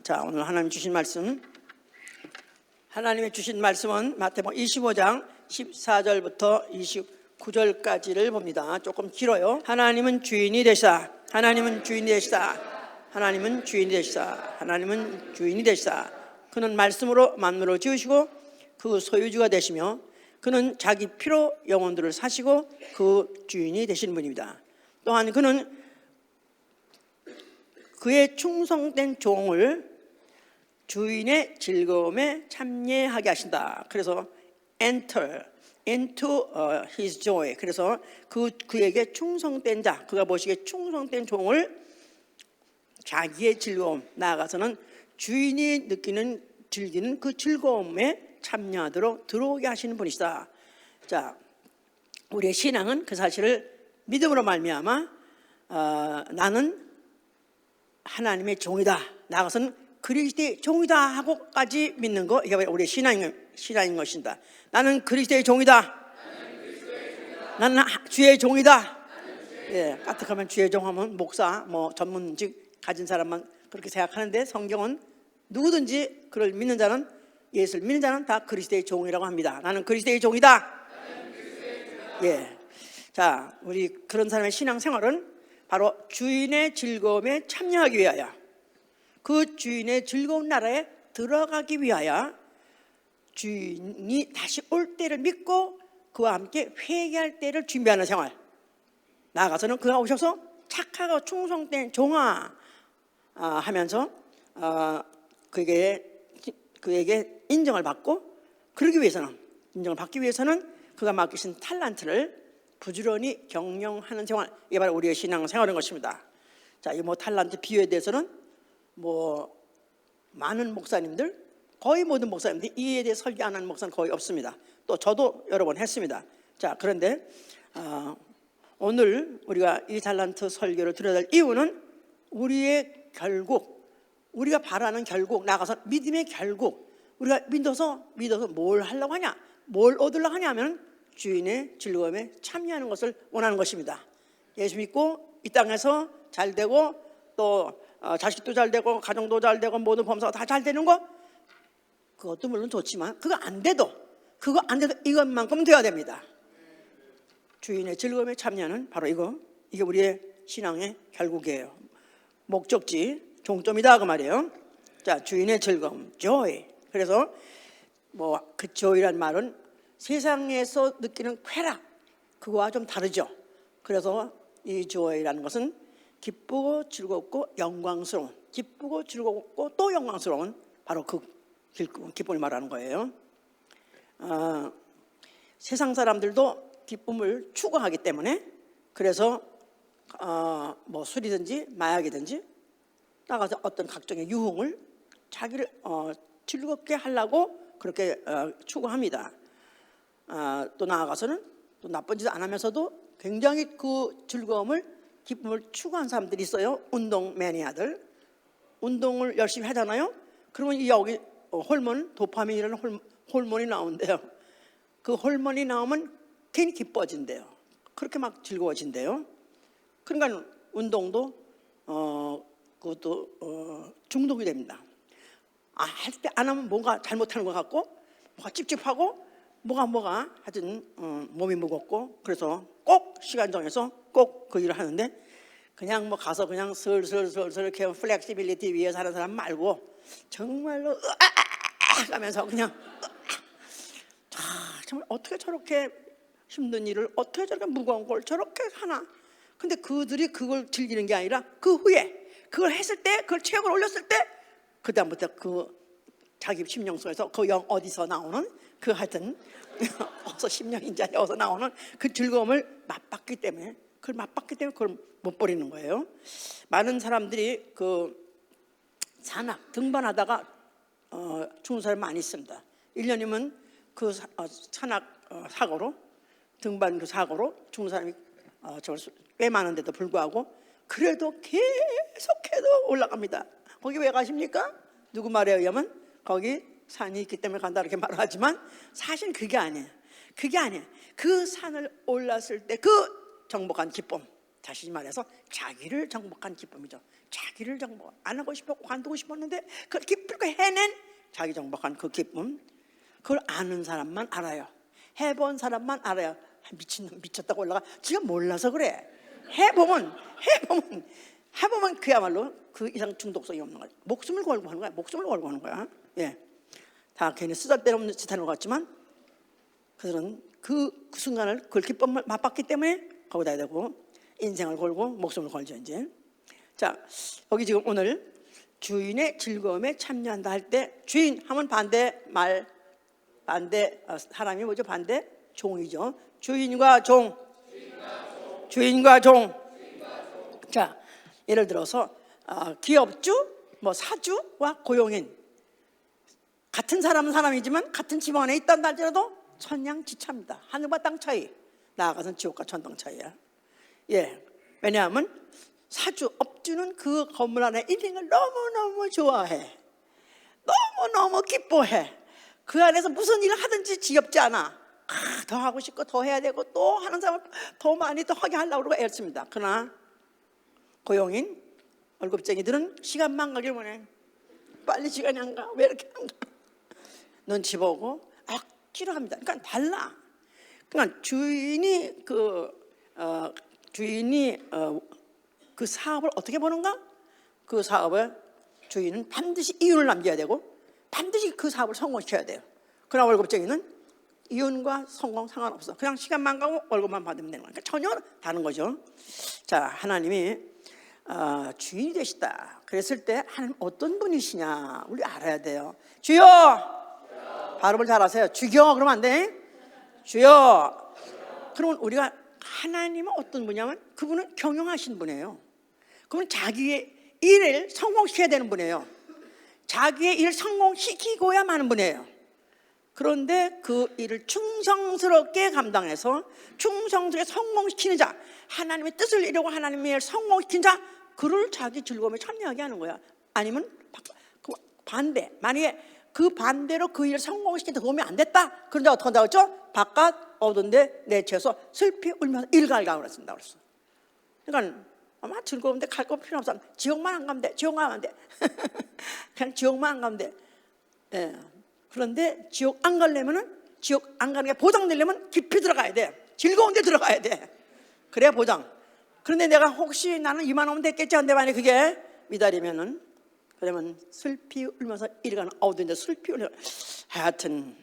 자, 오늘 하나님 주신 말씀, 하나님의 주신 말씀은 마태복음 25장 14절부터 29절까지를 봅니다. 조금 길어요. 하나님은 주인이 되시다. 하나님은 주인이 되시다. 하나님은 주인이 되시다. 하나님은 주인이 되시다. 그는 말씀으로 만물을 지으시고 그 소유주가 되시며 그는 자기 피로 영혼들을 사시고 그 주인이 되신 분입니다. 또한 그는 그의 충성된 종을 주인의 즐거움에 참여하게 하신다. 그래서 enter into his joy. 그래서 그에게 충성된 자, 그가 보시기에 충성된 종을 자기의 즐거움, 나아가서는 주인이 즐기는 그 즐거움에 참여하도록 들어오게 하시는 분이시다. 자, 우리의 신앙은 그 사실을 믿음으로 말미암아 나는 하나님의 종이다, 나아가서는 그리스도의 종이다 하고까지 믿는 거, 이게 우리의 신앙인 것입니다. 나는 그리스도의 종이다. 나는 주의 종이다. 예, 까뜩하면 주의 종하면 목사, 전문직 가진 사람만 그렇게 생각하는데, 성경은 누구든지 그를 믿는 자는, 예수를 믿는 자는 다 그리스도의 종이라고 합니다. 나는 그리스도의 종이다. 예, 자, 우리 그런 사람의 신앙생활은 바로 주인의 즐거움에 참여하기 위하여, 그 주인의 즐거운 나라에 들어가기 위하여 주인이 다시 올 때를 믿고 그와 함께 회개할 때를 준비하는 생활, 나아가서는 그가 오셔서 착하고 충성된 종아 하면서 그에게 인정을 받고, 인정을 받기 위해서는 그가 맡기신 탈란트를 부지런히 경영하는 생활, 이게 바로 우리의 신앙생활인 것입니다. 자, 이 탈란트 비유에 대해서는 많은 목사님들, 거의 모든 목사님들이 이에 대해 설교 안 하는 목사는 거의 없습니다. 또 저도 여러 번 했습니다. 자, 그런데 오늘 우리가 이 탈란트 설교를 들어야 될 이유는 우리의 결국, 우리가 바라는 결국, 나가서 믿음의 결국, 우리가 믿어서 뭘 하려고 하냐, 뭘 얻으려고 하냐 하면 주인의 즐거움에 참여하는 것을 원하는 것입니다. 예수 믿고 이 땅에서 잘 되고, 또 자식도 잘 되고 가정도 잘 되고 모든 범사가 다 잘 되는 거, 그것도 물론 좋지만 그거 안 돼도 이것만큼은 돼야 됩니다. 주인의 즐거움에 참여하는 바로 이게 우리의 신앙의 결국이에요. 목적지, 종점이다 그 말이에요. 자, 주인의 즐거움, joy. 그래서 그 joy란 말은 세상에서 느끼는 쾌락, 그거와 좀 다르죠. 그래서 이 joy라는 것은 기쁘고 즐겁고 영광스러운, 기쁘고 즐겁고 또 영광스러운, 바로 그 기쁨을 말하는 거예요. 세상 사람들도 기쁨을 추구하기 때문에, 그래서 술이든지 마약이든지 나가서 어떤 각종의 유흥을 자기를 즐겁게 하려고 그렇게 추구합니다. 또 나아가서는 또 나쁜 짓 안 하면서도 굉장히 그 즐거움을, 기쁨을 추구하는 사람들이 있어요. 운동 매니아들, 운동을 열심히 하잖아요. 그러면 여기 호르몬, 도파민이라는 호르몬이 나온대요. 그 호르몬이 나오면 괜히 기뻐진대요. 그렇게 막 즐거워진대요. 그러니까 운동도 그것도 중독이 됩니다. 할 때 안 하면 뭔가 잘못하는 것 같고, 뭐가 찝찝하고, 뭐가 하여튼 몸이 무겁고, 그래서 꼭 시간 정해서 꼭 그 일을 하는데, 그냥 가서 그냥 슬슬 이렇게 플렉시빌리티 위해서 하는 사람 말고 정말로 하면서 그냥 정말 어떻게 저렇게 힘든 일을, 어떻게 저렇게 무거운 걸 저렇게 하나. 근데 그들이 그걸 즐기는 게 아니라 그 후에 그걸 했을 때, 그걸 체력을 올렸을 때, 그 다음부터 그 자기 심령 속에서 그 영 어디서 나오는 그 하여튼 어서 심령인지 어디서 나오는 그 즐거움을 맛봤기 때문에, 그걸 못 버리는 거예요. 많은 사람들이 그 산악 등반하다가 죽은 사람이 많이 있습니다. 1년이면 그 산악 사고로, 등반 그 사고로 죽은 사람이 꽤 많은데도 불구하고 그래도 계속해도 올라갑니다. 거기 왜 가십니까? 누구 말에 의하면 거기 산이 있기 때문에 간다 이렇게 말을 하지만, 사실 그게 아니에요. 그 산을 올랐을 때 그 정복한 기쁨, 다시 말해서 자기를 정복한 기쁨이죠. 자기를 정복 안 하고 싶었고 관두고 싶었는데 그걸 기쁘게 해낸 자기 정복한 그 기쁨, 그걸 아는 사람만 알아요. 해본 사람만 알아요. 미친놈 미쳤다고 올라가. 지가 몰라서 그래. 해보면 그야말로 그 이상 중독성이 없는 거야. 목숨을 걸고 하는 거야. 목숨을 걸고 하는 거야. 예, 다 괜히 쓰잘데없는 짓 하는 것 같지만 그들은 그 순간을 그 기쁨을 맛봤기 때문에 거기다 해야 되고 인생을 걸고 목숨을 걸죠. 이제 자, 여기 지금 오늘 주인의 즐거움에 참여한다 할 때 주인 하면 반대 사람이 뭐죠? 반대 종이죠. 주인과 종. 자, 예를 들어서 기업주, 뭐 사주와 고용인, 같은 사람은 사람이지만 같은 집안에 있다는 할지라도 천냥지차입니다. 하늘과 땅 차이. 나아가서는 지옥과 천당 차이야. 예, 왜냐하면 사주, 업주는 그 건물 안에 인생을 너무너무 좋아해. 너무너무 기뻐해. 그 안에서 무슨 일을 하든지 지겹지 않아. 더 하고 싶고 더 해야 되고 또 하는 사람은 더 많이 더 하게 하려고 그러고 애씁니다. 그러나 고용인, 월급쟁이들은 시간만 가길 원해. 빨리 시간이 안 가. 왜 이렇게 안 가? 눈치 보고 억지로 합니다. 그러니까 달라. 그러니까 주인이 그 사업을 어떻게 보는가? 그 사업에 주인은 반드시 이윤을 남겨야 되고 반드시 그 사업을 성공시켜야 돼요. 그러나 월급쟁이는 이윤과 성공 상관없어. 그냥 시간만 가고 월급만 받으면 되는 거니까 그러니까 전혀 다른 거죠. 자, 하나님이 주인이 되시다 그랬을 때 하나님 어떤 분이시냐 우리 알아야 돼요. 주여! 발음을 잘 하세요. 주여 그러면 안 돼. 주여. 그러면 우리가 하나님은 어떤 분이냐면 그분은 경영하신 분이에요. 그분은 자기의 일을 성공시켜야 되는 분이에요. 자기의 일을 성공시키고야 마는 분이에요. 그런데 그 일을 충성스럽게 감당해서 충성스럽게 성공시키는 자, 하나님의 뜻을 이루고 하나님의 일을 성공시킨 자, 그를 자기 즐거움에 참여하게 하는 거야. 아니면 반대, 만약에 그 반대로 그 일을 성공시키는데 도움이 안 됐다, 그런 자 어떻게 한다고 했죠? 바깥 어두운데 내쳐서 슬피 울면서 일갈가 그랬습니다. 그러니까 아마 즐거운데 갈 거 필요 없어. 지옥만 안 가면 돼. 지옥만 안 돼. 그냥 지옥만 안 가면 돼. 예. 그런데 지옥 안 가려면은, 지옥 안 가는 게 보장되려면 깊이 들어가야 돼. 즐거운 데 들어가야 돼. 그래야 보장. 그런데 내가 혹시 나는 이만 오면 됐겠지 한데 만약에 그게 미달이면은, 그러면 슬피 울면서 이리 가는 어두운 데 슬피 울면서 하여튼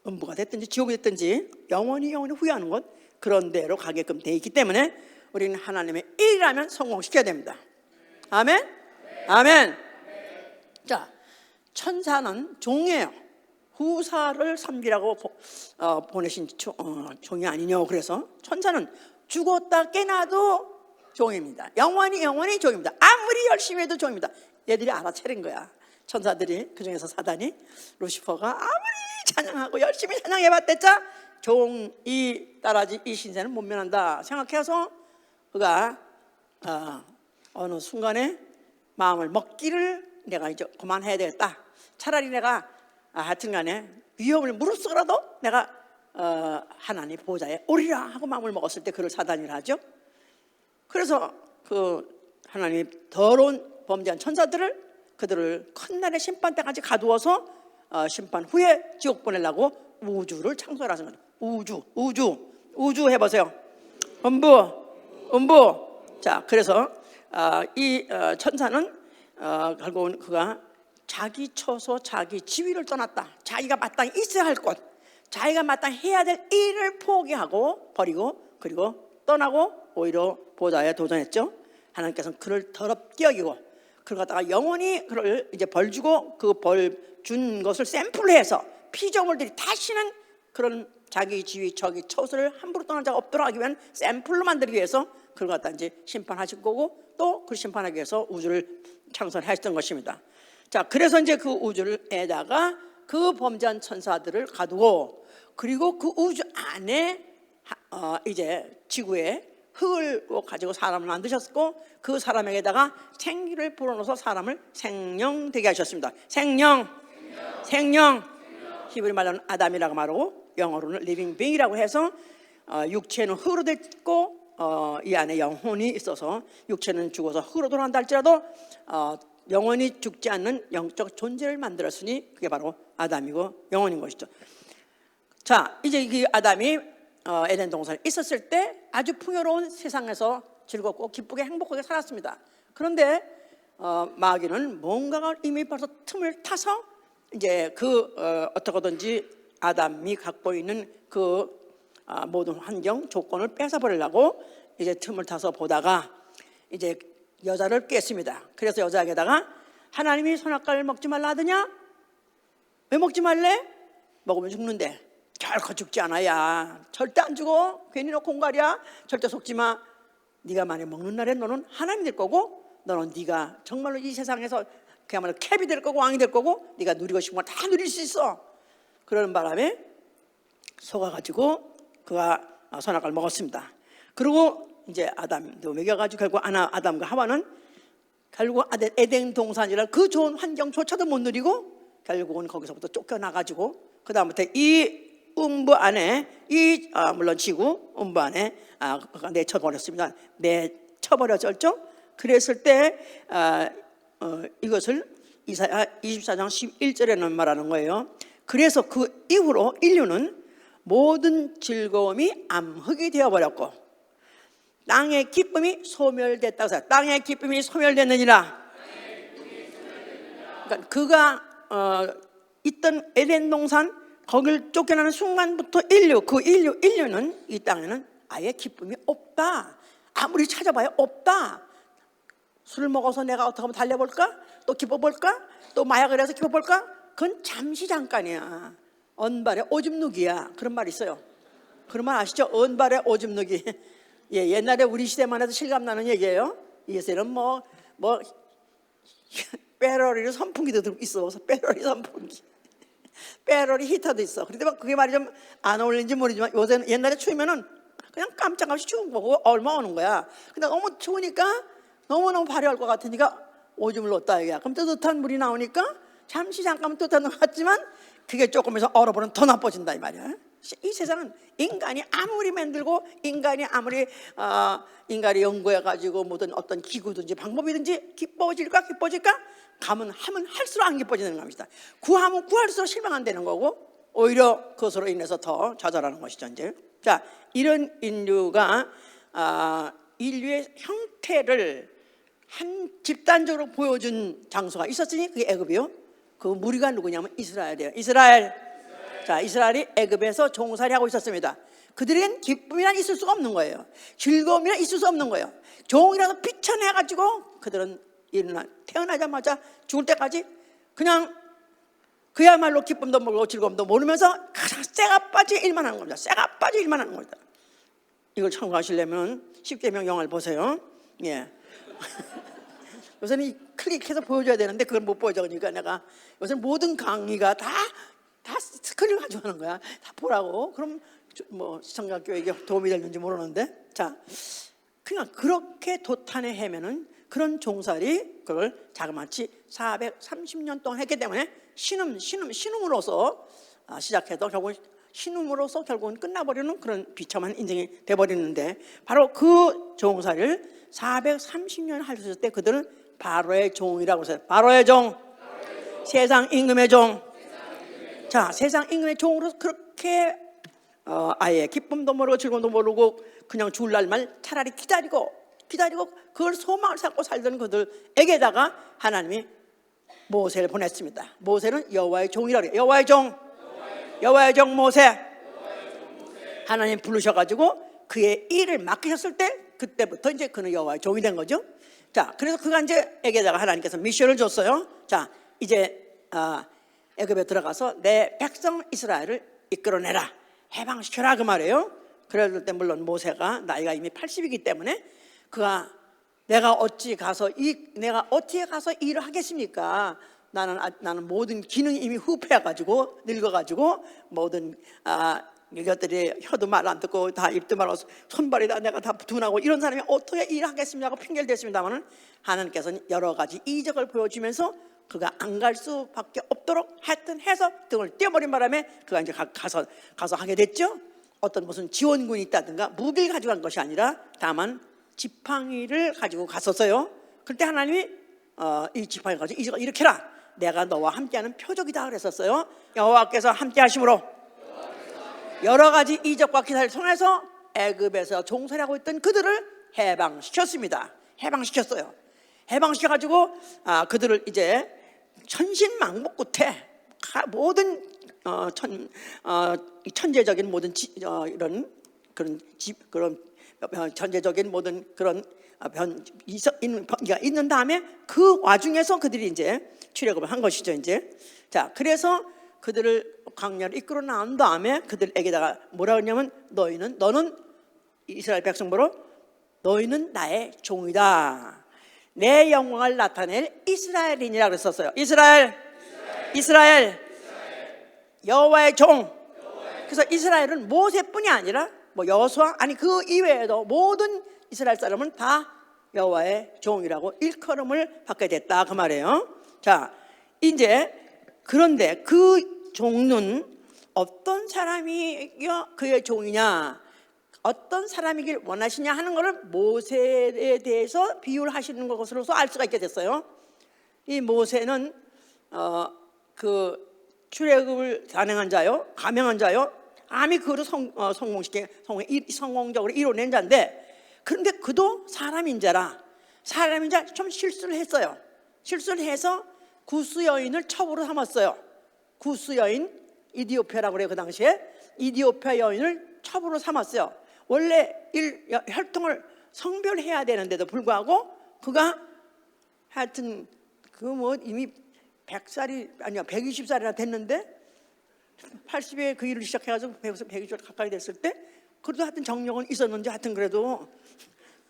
음부가 됐든지 지옥이 됐든지 영원히 후회하는 것, 그런 데로 가게끔 돼 있기 때문에 우리는 하나님의 일이라면 성공시켜야 됩니다. 아멘? 아멘. 자, 천사는 종이에요. 후사를 섬기라고 보내신 종이 아니냐고. 그래서 천사는 죽었다 깨나도 종입니다. 영원히 종입니다. 아무리 열심히 해도 종입니다. 얘들이 알아차린 거야. 천사들이, 그중에서 사단이, 루시퍼가 아무리 찬양하고 열심히 찬양해봤댔자 종이 따라지 이 신세는 못 면한다 생각해서 그가 어느 순간에 마음을 먹기를 내가 이제 그만해야 되겠다. 차라리 내가 하여튼 간에 위험을 무릅쓰고라도 내가 하나님 보좌에 오리라 하고 마음을 먹었을 때 그를 사단이라 하죠. 그래서 그 하나님 더러운 범죄한 천사들을, 그들을 큰날의 심판 때까지 가두어서 심판 후에 지옥 보내려고 우주를 창설하신 거죠. 우주 해보세요. 음부. 자, 그래서 이 천사는 결국은 그가 자기 처소, 자기 지위를 떠났다. 자기가 마땅히 있어야 할 곳, 자기가 마땅히 해야 될 일을 포기하고 버리고 그리고 떠나고 오히려 보좌에 도전했죠. 하나님께서는 그를 더럽게 여기고 그를 갖다가 영원히 그를 이제 벌 주고 그 벌 준 것을 샘플해서 피조물들이 다시는 그런 자기 지위, 자기 처소를 함부로 떠난 자가 없도록 하기 위한 샘플로 만들기 위해서 그걸 갖다 이제 심판하실 거고 또 그 심판하기 위해서 우주를 창설하셨던 것입니다. 자, 그래서 이제 그 우주에다가 그 범죄한 천사들을 가두고 그리고 그 우주 안에 이제 지구에 흙을 가지고 사람을 만드셨고 그 사람에게다가 생기를 불어넣어서 사람을 생명되게 하셨습니다. 생명. 히브리 말로는 아담이라고 말하고 영어로는 리빙 빙이라고 해서 육체는 흙으로 됐고 이 안에 영혼이 있어서 육체는 죽어서 흙으로 돌아간다 할지라도 영원히 죽지 않는 영적 존재를 만들었으니 그게 바로 아담이고 영혼인 것이죠. 자, 이제 이 아담이 에덴 동산에 있었을 때 아주 풍요로운 세상에서 즐겁고 기쁘게 행복하게 살았습니다. 그런데 마귀는 뭔가가 이미 벌써 틈을 타서 이제 어떻게든지 아담이 갖고 있는 그 모든 환경 조건을 뺏어버리려고 이제 틈을 타서 보다가 이제 여자를 깼습니다. 그래서 여자에게다가 하나님이 선악과를 먹지 말라 하더냐? 왜 먹지 말래? 먹으면 죽는데. 결코 죽지 않아야. 절대 안 죽어. 괜히 너 공갈이야. 절대 속지 마. 네가 만약 먹는 날에 너는 하나님이 될 거고, 너는 네가 정말로 이 세상에서 그야말로 캡이 될 거고 왕이 될 거고, 네가 누리고 싶은 걸 다 누릴 수 있어. 그러는 바람에 속아가지고 그가 선악과를 먹었습니다. 그리고 이제 아담도 먹여가지고 결국 아담과 하와는 결국 에덴 동산이라는 그 좋은 환경조차도 못 누리고 결국은 거기서부터 쫓겨나가지고 그 다음부터 이 음부 안에 물론 지구 음부 안에 내쳐버렸습니다. 내쳐버려졌죠. 그랬을 때 이것을 이사야 24장 11절에는 말하는 거예요. 그래서 그 이후로 인류는 모든 즐거움이 암흑이 되어버렸고 땅의 기쁨이 소멸됐다고 해서 땅의 기쁨이 소멸됐느니라. 그러니까 그가 있던 에덴 동산 거길 쫓겨나는 순간부터 인류는 이 땅에는 아예 기쁨이 없다. 아무리 찾아봐야 없다. 술을 먹어서 내가 어떻게 하면 달려볼까? 또 기뻐볼까? 또 마약을 해서 기뻐볼까? 그건 잠시 잠깐이야. 언발의 오줌 누기야. 그런 말 있어요. 그런 말 아시죠? 언발의 오줌 누기. 예, 옛날에 우리 시대만 해도 실감나는 얘기예요. 요새는 빼러리 선풍기도 있어. 빼러리 선풍기. 빼러리 히터도 있어. 그런데 그게 말이 좀 안 어울리는지 모르지만 요새는 옛날에 추우면은 그냥 깜짝없이 추운 거고 얼마 오는 거야. 근데 너무 추우니까 너무너무 발효할 것 같으니까 오줌을 넣었다 이거야. 그럼 뜨뜻한 물이 나오니까 잠시 잠깐 뜨뜻한 것 같지만 그게 조금 해서 얼어버리면 더 나빠진다 이 말이야. 이 세상은 인간이 아무리 만들고 인간이 아무리 인간이 연구해가지고 모든 어떤 기구든지 방법이든지 기뻐질까 하면 할수록 안 기뻐지는 겁니다. 구하면 구할수록 실망한다는 거고 오히려 그것으로 인해서 더 좌절하는 것이죠. 이제 자, 이런 인류가 인류의 형태를 한 집단적으로 보여준 장소가 있었으니 그게 애굽이요. 그 무리가 누구냐면 이스라엘이에요. 자, 이스라엘이 애굽에서 종살이 하고 있었습니다. 그들에겐 기쁨이란 있을 수가 없는 거예요. 즐거움이란 있을 수 없는 거예요. 종이라도 비천해가지고 그들은 태어나자마자 죽을 때까지 그냥 그야말로 기쁨도 모르고 즐거움도 모르면서 가장 쇠가 빠지 일만 하는 겁니다. 쇠가 빠지 일만 하는 겁니다. 이걸 참고하시려면 10계명 영화를 보세요. 예. 요새는 클릭해서 보여줘야 되는데 그걸 못 보여줘. 그러니까 내가 요새는 모든 강의가 다 스크린을 가지고 하는 거야. 다 보라고. 그럼 시청자 교육에 도움이 될는지 모르는데, 자, 그냥 그렇게 도탄의 헤매는 그런 종살이 그걸 자그마치 430년 동안 했기 때문에 신음으로서 시작해도 결국 신음으로서 결국은 끝나버리는 그런 비참한 인생이 돼버리는데, 바로 그 종살이를 430년 할 수 있을 때 그들은 바로의 종이라고 했어요. 바로의 종, 세상 임금의 종. 자, 세상 임금의 종으로 그렇게 아예 기쁨도 모르고 즐거움도 모르고 그냥 죽을 날만 차라리 기다리고 그걸 소망을 삼고 살던 그들에게다가 하나님이 모세를 보냈습니다. 모세는 여호와의 종이라고 해요. 여호와의 종 모세. 하나님 부르셔가지고 그의 일을 맡기셨을 때 그때부터 이제 그는 여호와의 종이 된 거죠. 자, 그래서 그가 이제 에게다가 하나님께서 미션을 줬어요. 자, 이제 애굽에 들어가서 내 백성 이스라엘을 이끌어내라, 해방시켜라 그 말이에요. 그럴 때 물론 모세가 나이가 이미 80이기 때문에 그가 내가 어떻게 가서 일을 하겠습니까? 나는 모든 기능이 이미 후패해가지고 늙어가지고 모든 이것들이 혀도 말 안 듣고 다 입도 말 없어 손발이 다 내가 다 둔하고 이런 사람이 어떻게 일하겠습니까? 하고 핑계를 댔습니다만은 하나님께서는 여러 가지 이적을 보여주면서 그가 안 갈 수밖에 없도록 하여튼 해서 등을 떼어버린 바람에 그가 이제 가서 하게 됐죠. 어떤 무슨 지원군이 있다든가 무기를 가져간 것이 아니라 다만 지팡이를 가지고 갔었어요. 그때 하나님이 이 지팡이를 가지고 이렇게 해라, 내가 너와 함께하는 표적이다 그랬었어요. 여호와께서 함께 하심으로 여러 가지 이적과 기사를 통해서 애굽에서 종살이하고 있던 그들을 해방시켰습니다. 해방시켰어요. 해방시켜가지고 그들을 이제 천신만고 끝에 모든 천재적인 모든 그런 전제적인 모든 그런 있는 다음에 그 와중에서 그들이 이제 출애굽을 한 것이죠. 이제 자, 그래서 그들을 광야를 이끌어 나온 다음에 그들에게다가 뭐라 그러냐면 너는 이스라엘 백성으로 너희는 나의 종이다, 내 영광을 나타낼 이스라엘이니라 그랬었어요. 이스라엘. 여호와의 종. 그래서 이스라엘은 모세뿐이 아니라 뭐 여호수아, 아니 그 이외에도 모든 이스라엘 사람은 다 여호와의 종이라고 일컬음을 받게 됐다 그 말이에요. 자, 이제 그런데 그 종은 어떤 사람이 그의 종이냐, 어떤 사람이길 원하시냐 하는 것을 모세에 대해서 비유를 하시는 것으로서 알 수가 있게 됐어요. 이 모세는 그 출애굽을 단행한 자요, 감행한 자요, 암이 그를 성공적으로 이뤄낸 자인데, 그런데 그도 사람인 자라 좀 실수를 했어요. 실수를 해서 구스 여인을 첩으로 삼았어요. 구스 여인, 이디오피아라고 그래요. 그 당시에 이디오피아 여인을 첩으로 삼았어요. 원래 혈통을 성별해야 되는데도 불구하고 그가 하여튼 이미 100살이 아니야 120살이나 됐는데 80에 그 일을 시작해가지고 120살 가까이 됐을 때 그래도 하여튼 정력은 있었는지 하여튼 그래도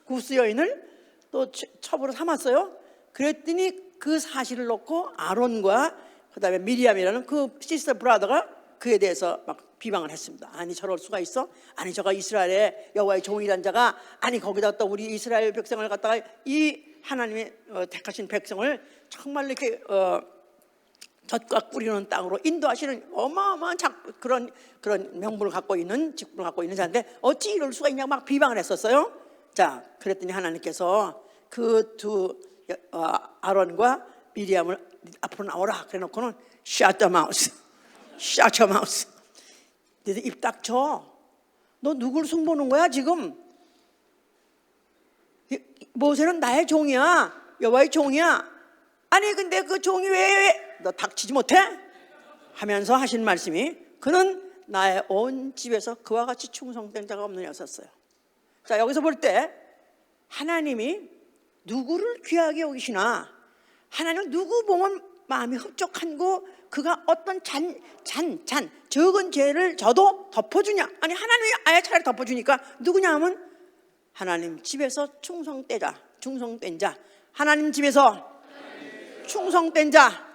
구스 여인을 또 첩으로 삼았어요. 그랬더니 그 사실을 놓고 아론과 그다음에 미리암이라는 그 시스터 브라더가 그에 대해서 막 비방을 했습니다. 아니 저럴 수가 있어? 아니 저가 이스라엘의 여호와의 종이란 자가, 아니 거기다 또 우리 이스라엘 백성을 갖다가 이 하나님의 택하신 백성을 정말 이렇게 젖과 꿀이는 땅으로 인도하시는 어마어마한 그런 명분을 갖고 있는, 직분을 갖고 있는 자인데 어찌 이럴 수가 있냐고 막 비방을 했었어요. 자, 그랬더니 하나님께서 그 두 아론과 미리암을 앞으로 나오라 그래놓고는 Shut the mouth, shut your mouth. 너희들 입 닥쳐. 너 누굴 숭보는 거야 지금? 모세는 나의 종이야, 여호와의 종이야. 아니 근데 그 종이 왜 너 닥치지 못해? 하면서 하신 말씀이, 그는 나의 온 집에서 그와 같이 충성된 자가 없느냐였었어요. 자, 여기서 볼 때 하나님이 누구를 귀하게 여기시나, 하나님은 누구 보면 마음이 흡족한고 그가 어떤 적은 죄를 져도 덮어주냐, 아니 하나님이 아예 차라리 덮어주니까 누구냐 하면 하나님 집에서 충성된 자, 하나님 집에서 충성된 자.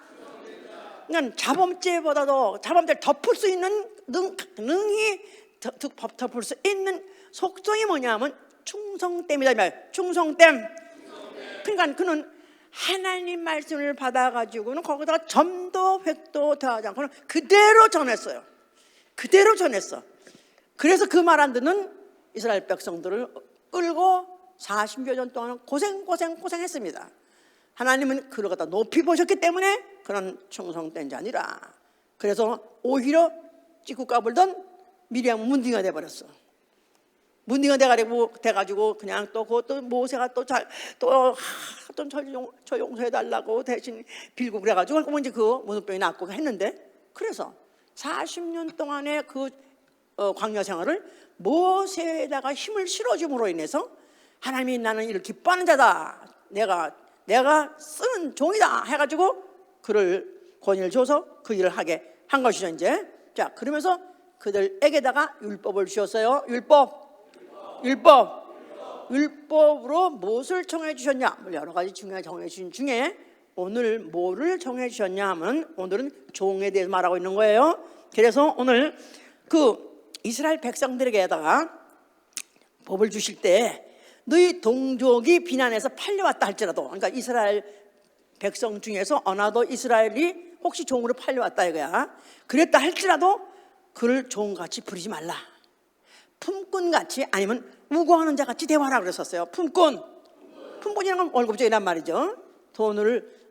그러니까 자범죄보다도 자범죄를 덮을 수 있는 능히 덮을 수 있는 속성이 뭐냐면 충성됨이다. 충성됨. 그러니까 그는 하나님 말씀을 받아가지고는 거기다가 점도 획도 더하지 않고는 그대로 전했어요. 그대로 전했어. 그래서 그 말 안 듣는 이스라엘 백성들을 끌고 40여 년 동안 고생했습니다. 하나님은 그를 갖다 높이 보셨기 때문에 그런 충성된 자 아니라, 그래서 오히려 찍고 까불던 미리암은 문둥이가 돼버렸어. 문둥이가 돼가지고 그냥 또 그것도 모세가 저 용서해달라고 대신 빌고 그래가지고 그러면 이제 그 문둥병이 낫고 했는데, 그래서 40년 동안의 그 광야 생활을 모세에다가 힘을 실어줌으로 인해서 하나님이 나는 이를 기뻐하는 자다, 내가 쓰는 종이다 해가지고 그를 권위를 줘서 그 일을 하게 한 것이죠. 이제 자, 그러면서 그들에게다가 율법을 주셨어요. 율법으로 무엇을 정해 주셨냐? 여러 가지 중요하게 정해 주신 중에 오늘 뭐를 정해 주셨냐 하면 오늘은 종에 대해서 말하고 있는 거예요. 그래서 오늘 그 이스라엘 백성들에게다가 법을 주실 때 너희 동족이 비난해서 팔려왔다 할지라도, 그러니까 이스라엘 백성 중에서 어나더 이스라엘이 혹시 종으로 팔려왔다 이거야. 그랬다 할지라도 그를 종같이 부리지 말라. 품꾼같이 아니면 우고하는 자같이 대화하라 그랬었어요. 품꾼이라는 건 월급쟁이란 말이죠. 돈을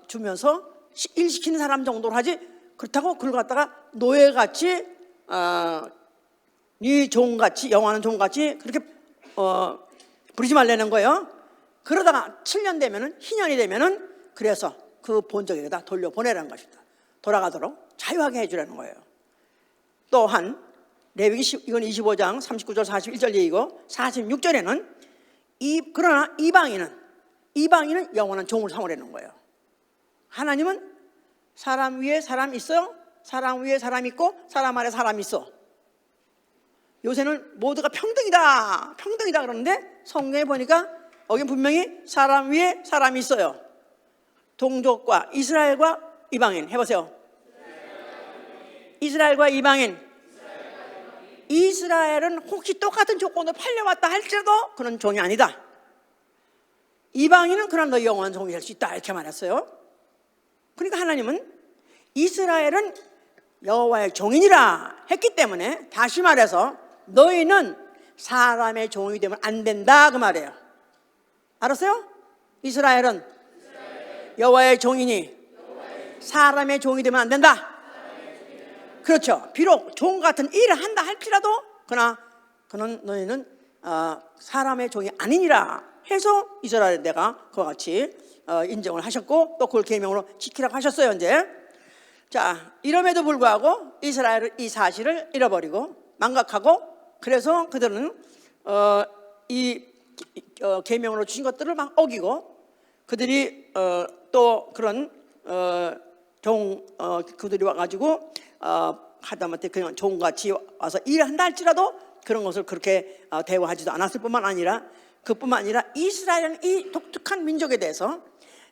주면서 일 시키는 사람 정도로 하지, 그렇다고 그걸 갖다가 노예같이 네 종같이, 영화는 종같이 그렇게 부리지 말라는 거예요. 그러다가 7년 되면은, 희년이 되면은, 그래서 그 본적에다 돌려보내라는 것입니다. 돌아가도록 자유하게 해주라는 거예요. 또한 레위기 이건 25장 39절 41절 얘기고, 46절에는 그러나 이방인은 영원한 종을 삼으라는 거예요. 하나님은 사람 위에 사람 있어요. 사람 위에 사람 있고 사람 아래 사람 있어. 요새는 모두가 평등이다 그러는데, 성경에 보니까 여기 분명히 사람 위에 사람이 있어요. 동족과 이스라엘과 이방인 해보세요. 이스라엘과 이방인. 이스라엘은 혹시 똑같은 조건으로 팔려왔다 할지라도 그런 종이 아니다. 이방인은 그럼 너 영원한 종이 될 수 있다, 이렇게 말했어요. 그러니까 하나님은 이스라엘은 여호와의 종이니라 했기 때문에, 다시 말해서 너희는 사람의 종이 되면 안 된다, 그 말이에요. 알았어요? 이스라엘은 여호와의 종이니 사람의 종이 되면 안 된다. 그렇죠. 비록 종 같은 일을 한다 할지라도 그는 너희는 사람의 종이 아니니라 해서 이스라엘 내가 그와 같이 인정을 하셨고, 또 그걸 계명으로 지키라고 하셨어요. 이제 자, 이럼에도 불구하고 이스라엘은 이 사실을 잃어버리고 망각하고, 그래서 그들은 이 계명으로 주신 것들을 막 어기고, 그들이 또 그런 그들이 와가지고 하다못해 그냥 종같이 와서 일을 한다 할지라도 그런 것을 그렇게 대우하지도 않았을 뿐만 아니라, 그뿐만 아니라 이스라엘은 이 독특한 민족에 대해서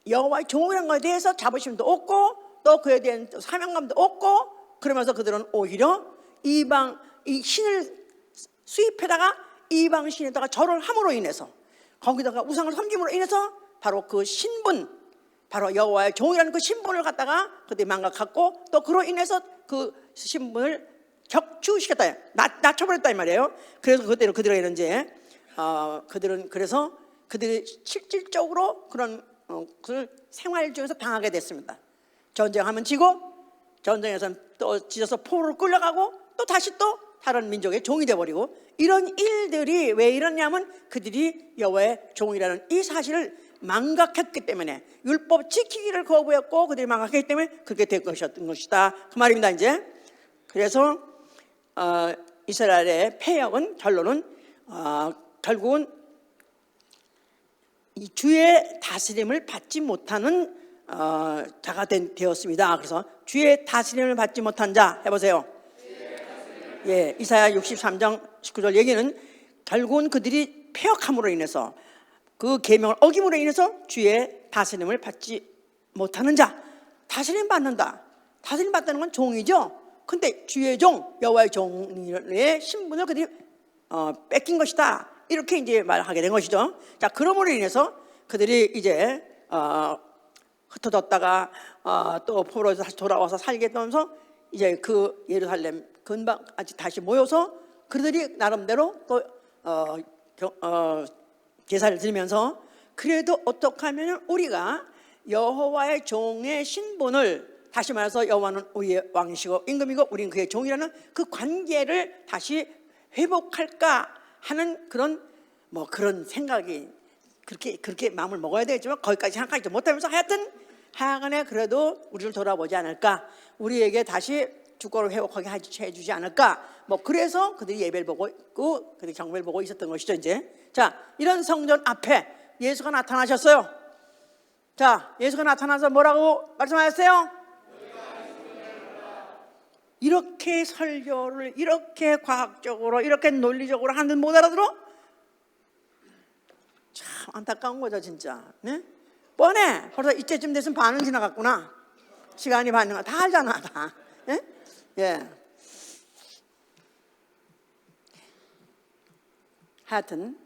여호와의 종이라는 것에 대해서 자부심도 없고, 또 그에 대한 사명감도 없고, 그러면서 그들은 오히려 이 신을 수입해다가 이방 신에다가 절을 함으로 인해서, 거기다가 우상을 섬김으로 인해서 바로 그 신분, 바로 여호와의 종이라는 그 신분을 갖다가 그들이 망각했고, 또 그로 인해서 그 신분을 격추시켰다, 낮춰버렸다 이 말이에요. 그래서 그때로 그들에게는 이제 그들이 실질적으로 그런 그 생활 중에서 당하게 됐습니다. 전쟁하면 지고, 전쟁에서는 또 지져서 포로로 끌려가고, 또 다시 또 다른 민족의 종이 되어버리고, 이런 일들이 왜 이러냐면 그들이 여호와의 종이라는 이 사실을 망각했기 때문에, 율법 지키기를 거부했고 그들이 망각했기 때문에 그렇게 된 것이다, 그 말입니다. 이제 그래서 이스라엘의 패역은 결론은 결국은 이 주의 다스림을 받지 못하는 자가 되었습니다. 그래서 주의 다스림을 받지 못한 자 해보세요. 예, 이사야 63장 19절 얘기는 결국은 그들이 패역함으로 인해서, 그 계명을 어김으로 인해서 주의 다스림을 받지 못하는 자. 다스림 받는다. 다스림 받다는 건 종이죠. 근데 주의 종, 여호와의 종의 신분을 그들이 뺏긴 것이다, 이렇게 이제 말하게 된 것이죠. 자, 그러므로 인해서 그들이 이제 흩어졌다가 또 포로에서 다시 돌아와서 살게 되면서 이제 그 예루살렘 근방까지 다시 모여서 그들이 나름대로 또 제사를 드리면서, 그래도 어떻게 하면 우리가 여호와의 종의 신분을, 다시 말해서 여호와는 우리의 왕이시고 임금이고 우리는 그의 종이라는 그 관계를 다시 회복할까 하는 그런 생각이, 그렇게 마음을 먹어야 되겠지만 거기까지 생각하지 못하면서 하여간에 그래도 우리를 돌아보지 않을까, 우리에게 다시 주권을 회복하게 해주지 않을까, 그래서 그들이 예배를 보고 있고 그들이 경배를 보고 있었던 것이죠. 이제 자, 이런 성전 앞에 예수가 나타나셨어요. 자, 예수가 나타나서 뭐라고 말씀하셨어요? 이렇게 설교를 이렇게 과학적으로 이렇게 논리적으로 하는 못 알아들어? 참 안타까운 거죠, 진짜. 네? 뻔해. 벌써 이때쯤 됐으면 반은 지나갔구나. 시간이 반은 다 알잖아, 다. 예? 예. 하여튼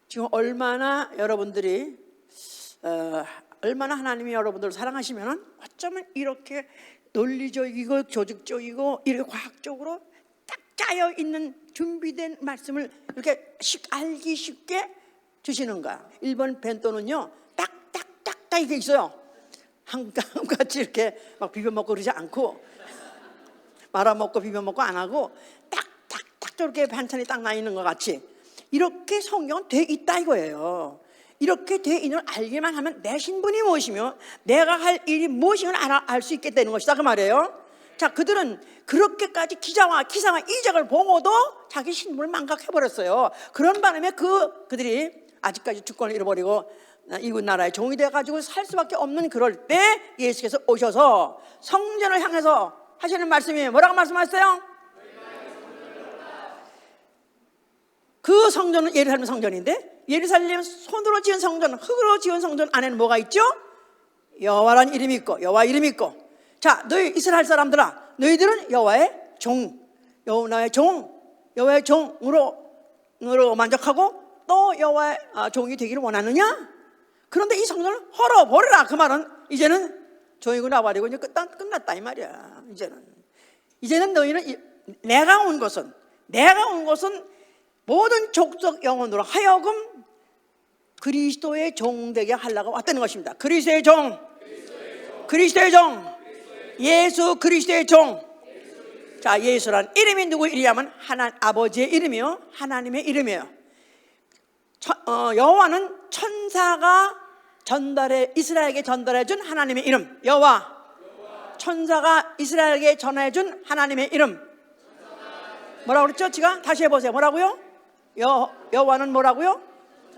지금 얼마나 여러분들이 얼마나 하나님이 여러분들을 사랑하시면 어쩌면 이렇게 논리적이고 조직적이고 이렇게 과학적으로 딱 짜여 있는 준비된 말씀을 이렇게 알기 쉽게 주시는 거야. 일본 벤또는요 딱딱딱딱 이게 있어요. 한같이 이렇게 막 비벼 먹고 그러지 않고, 말아 먹고 비벼 먹고 안 하고 딱딱딱 저렇게 반찬이 딱 나 있는 것 같이 이렇게 성경은 돼 있다 이거예요. 이렇게 돼 있는 걸 알기만 하면 내 신분이 무엇이며 내가 할 일이 무엇인을 알 수 있게 되는 것이다 그 말이에요. 자, 그들은 그렇게까지 기사와 이적을 보고도 자기 신분을 망각해버렸어요. 그런 바람에 그들이 아직까지 주권을 잃어버리고 이웃 나라의 종이 돼가지고 살 수밖에 없는 그럴 때 예수께서 오셔서 성전을 향해서 하시는 말씀이 뭐라고 말씀하셨어요? 그 성전은 예루살렘 성전인데, 예루살렘 손으로 지은 성전, 흙으로 지은 성전 안에는 뭐가 있죠? 여호와라는 이름이 있고 여호와 이름이 있고. 자, 너희 이스라엘 사람들아, 너희들은 여호와의 여호와의 종으로 만족하고 또 여호와의 종이 되기를 원하느냐? 그런데 이 성전을 헐어버려라. 그 말은 이제는 종이고 나발이고 이제 끝났다 이 말이야. 이제는 너희는 내가 온 것은 모든 족속 영혼으로 하여금 그리스도의 종 되게 하려고 왔다는 것입니다. 그리스도의 종, 예수 그리스도의 종. 자, 예수란 이름이 누구 이름이냐면 아버지의 이름이요, 하나님의 이름이에요. 여호와는 천사가 이스라엘에게 전달해준 하나님의 이름. 여호와, 천사가 이스라엘에게 전해준 하나님의 이름. 뭐라고 그랬죠? 제가 다시 해보세요. 뭐라고요? 여호와는 뭐라고요?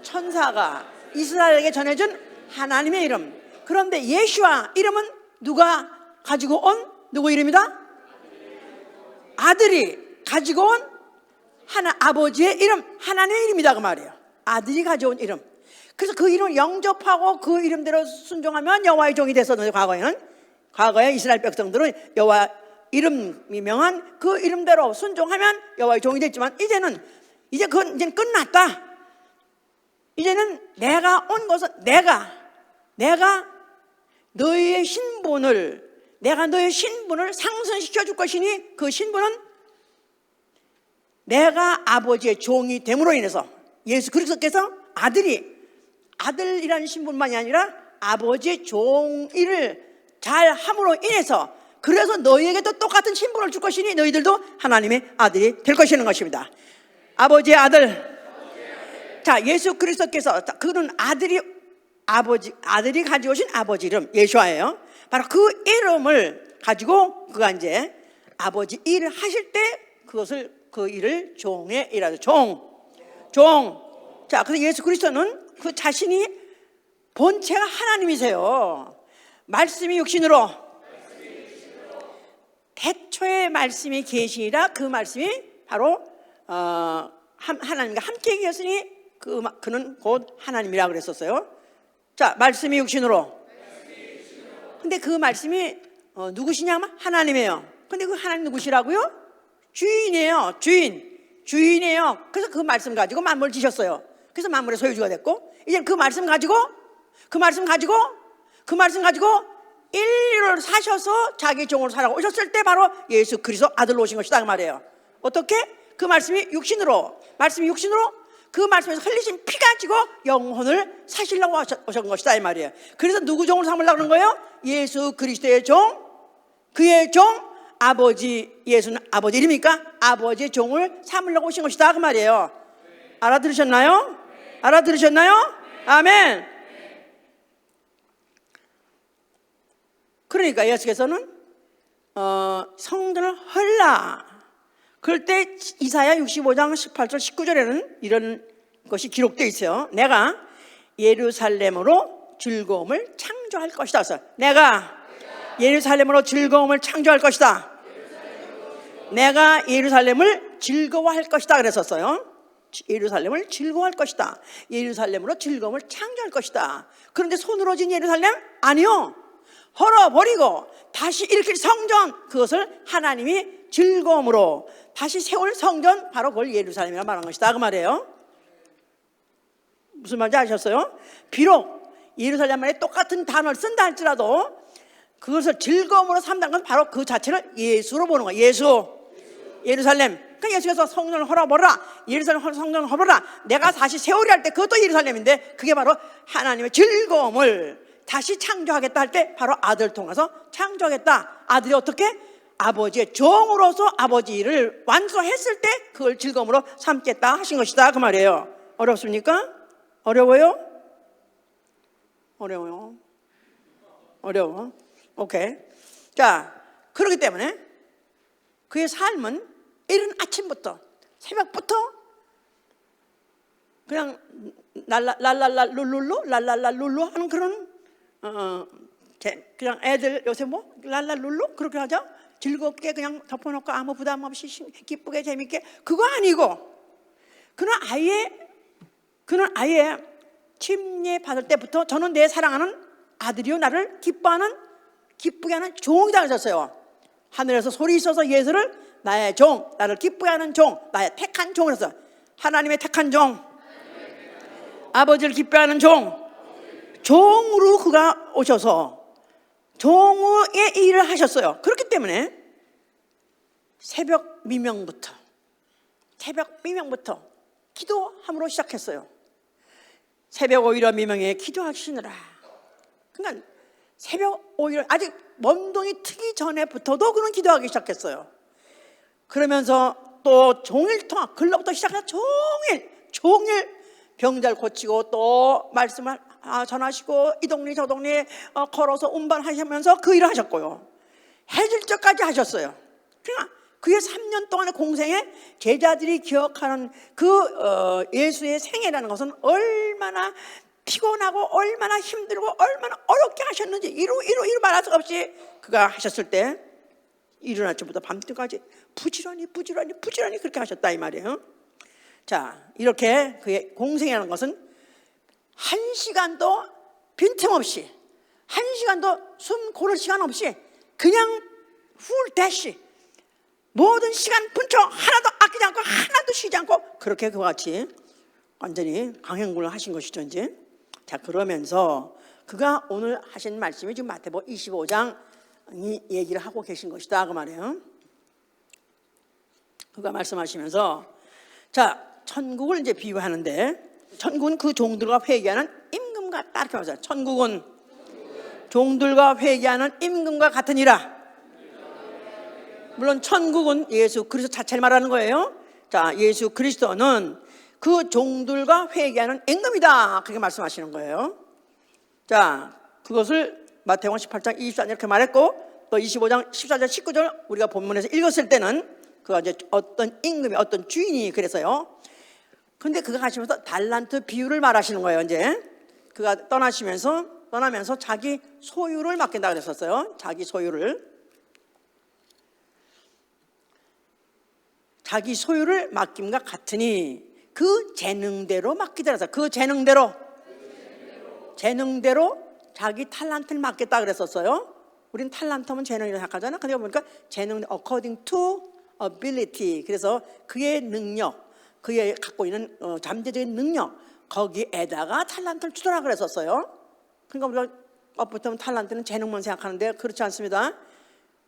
천사가 이스라엘에게 전해준 하나님의 이름. 그런데 예수와 이름은 누가 가지고 온 누구 이름이다? 아들이 가지고 온 아버지의 이름, 하나님의 이름이다 그 말이에요. 아들이 가져온 이름. 그래서 그 이름을 영접하고 그 이름대로 순종하면 여호와의 종이 됐었는데, 과거에 이스라엘 백성들은 여호와 이름이 명한 그 이름대로 순종하면 여호와의 종이 됐지만, 이제는 끝났다. 이제는 내가 온 것은 내가 너희의 신분을 상승시켜 줄 것이니, 그 신분은 내가 아버지의 종이 됨으로 인해서 예수 그리스도께서 아들이라는 신분만이 아니라 아버지의 종일을 잘 함으로 인해서, 그래서 너희에게도 똑같은 신분을 줄 것이니 너희들도 하나님의 아들이 될 것이라는 것입니다. 아버지의 아들. 자, 예수 그리스도께서, 그는 아들이 가지고 오신 아버지 이름 예수아예요. 바로 그 이름을 가지고 그가 이제 아버지 일을 하실 때 그 일을 종의 일하죠. 종. 자, 그래서 예수 그리스도는 그 자신이 본체가 하나님이세요. 말씀이 육신으로, 태초에 말씀이 계시니라. 그 말씀이 바로 하나님과 함께 계셨으니 그는 곧 하나님이라 그랬었어요. 자, 말씀이 육신으로. 근데 그 말씀이 누구시냐면 하나님이에요. 근데 그 하나님 누구시라고요? 주인이에요. 주인이에요. 그래서 그 말씀 가지고 만물을 지셨어요. 그래서 만물의 소유주가 됐고, 이제 그 말씀 가지고 인류를 사셔서 자기 종으로 살아고 오셨을 때 바로 예수 그리스도 아들로 오신 것이다 그 말이에요. 어떻게? 그 말씀이 육신으로 그 말씀에서 흘리신 피 가지고 영혼을 사시려고 오신 것이다 이 말이에요. 그래서 누구 종을 삼으려고 그런 거예요? 예수 그리스도의 종, 그의 종, 예수는 아버지 이름이니까 아버지의 종을 삼으려고 오신 것이다 그 말이에요. 알아들으셨나요? 아멘. 그러니까 예수께서는 성전을 헐라. 그럴 때 이사야 65장 18절 19절에는 이런 것이 기록되어 있어요. 내가 예루살렘으로 즐거움을 창조할 것이다. 그래서 내가 예루살렘으로 즐거움을 창조할 것이다. 내가 예루살렘을 즐거워할 것이다 그랬었어요. 예루살렘을 즐거워할 것이다. 예루살렘으로 즐거움을 창조할 것이다. 그런데 손으로 진 예루살렘? 아니요. 헐어버리고 다시 일으킬 성전, 그것을 하나님이 즐거움으로 다시 세울 성전, 바로 그걸 예루살렘이라고 말한 것이다 그 말이에요. 무슨 말인지 아셨어요? 비록 예루살렘만에 똑같은 단어를 쓴다 할지라도 그것을 즐거움으로 삼는 건 바로 그 자체를 예수로 보는 거예요. 예수. 예루살렘. 그러니까 예수께서 성전을 헐어버려라. 예루살렘 성전을 헐어버려라. 내가 다시 세월이 할 때 그것도 예루살렘인데 그게 바로 하나님의 즐거움을 다시 창조하겠다 할 때 바로 아들을 통해서 창조하겠다. 아들이 어떻게? 아버지의 종으로서 아버지 일을 완수했을 때 그걸 즐거움으로 삼겠다 하신 것이다 그 말이에요. 어렵습니까? 어려워요? 어려워요. 어려워. 오케이. 자, 그렇기 때문에 그의 삶은 이른 아침부터 새벽부터 그냥 랄랄랄 룰룰루 랄랄랄 룰루 하는 그런 그냥 애들 요새 뭐 랄랄 룰루 그렇게 하죠. 즐겁게 그냥 덮어놓고 아무 부담 없이 기쁘게 재밌게 그거 아니고 그는 아예 침례 받을 때부터 저는 내 사랑하는 아들이요 나를 기쁘게 하는 종이다 그러셨어요. 하늘에서 소리 있어서 예수를 나의 종, 나를 기쁘게 하는 종, 나의 택한 종으로서 하나님의 택한 종, 아버지를 기쁘게 하는 종으로 그가 오셔서 종의 일을 하셨어요. 그렇기 때문에 새벽 미명부터 기도함으로 시작했어요. 새벽 오히려 미명에 기도하시느라. 그러니까 새벽 오히려 아직 먼동이 트기 전에부터도 그는 기도하기 시작했어요. 그러면서 또 종일 동안 글로부터 시작해서 종일 병자를 고치고 또 말씀을 전하시고 이 동네 저 동네 걸어서 운반하시면서 그 일을 하셨고요. 해질 때까지 하셨어요. 그러니까 그의 3년 동안의 공생에 제자들이 기억하는 그 예수의 생애라는 것은 얼마나 피곤하고 얼마나 힘들고 얼마나 어렵게 하셨는지 이루 말할 수 없이 그가 하셨을 때 이른 아침부터 밤늦게까지 부지런히 그렇게 하셨다 이 말이에요. 자, 이렇게 그의 공생이라는 것은 한 시간도 빈틈없이 한 시간도 숨 고를 시간 없이 그냥 풀 대시 모든 시간 분초 하나도 아끼지 않고 하나도 쉬지 않고 그렇게 그와 같이 완전히 강행군을 하신 것이죠 이제. 자, 그러면서 그가 오늘 하신 말씀이 지금 마태복음 25장 이 얘기를 하고 계신 것이다 그 말이에요. 그가 말씀하시면서 자, 천국을 이제 비유하는데 천국은 그 종들과 회개하는 임금과 같다 이렇게 말해요. 천국은 종들과 회개하는 임금과 같으니라. 물론 천국은 예수 그리스도 자체를 말하는 거예요. 자, 예수 그리스도는 그 종들과 회개하는 임금이다 그렇게 말씀하시는 거예요. 자, 그것을 마태복음 18장 24절 이렇게 말했고 또 25장 14절 19절 우리가 본문에서 읽었을 때는 그가 이제 어떤 임금이 어떤 주인이 그래서요. 근데 그가 가시면서 달란트 비유를 말하시는 거예요. 이제 그가 떠나면서 자기 소유를 맡긴다 그랬었어요. 자기 소유를 맡김과 같으니 그 재능대로 맡기더라서 그 재능대로 자기 탈란트를 맡겠다 그랬었어요. 우린 탈란트면 재능이라고 생각하잖아. 근데 보니까 재능 according to ability. 그래서 그의 능력, 그의 갖고 있는 잠재적인 능력 거기에다가 탈란트를 주더라 그랬었어요. 그러니까 우리가 엇붙으면 탈란트는 재능만 생각하는데 그렇지 않습니다.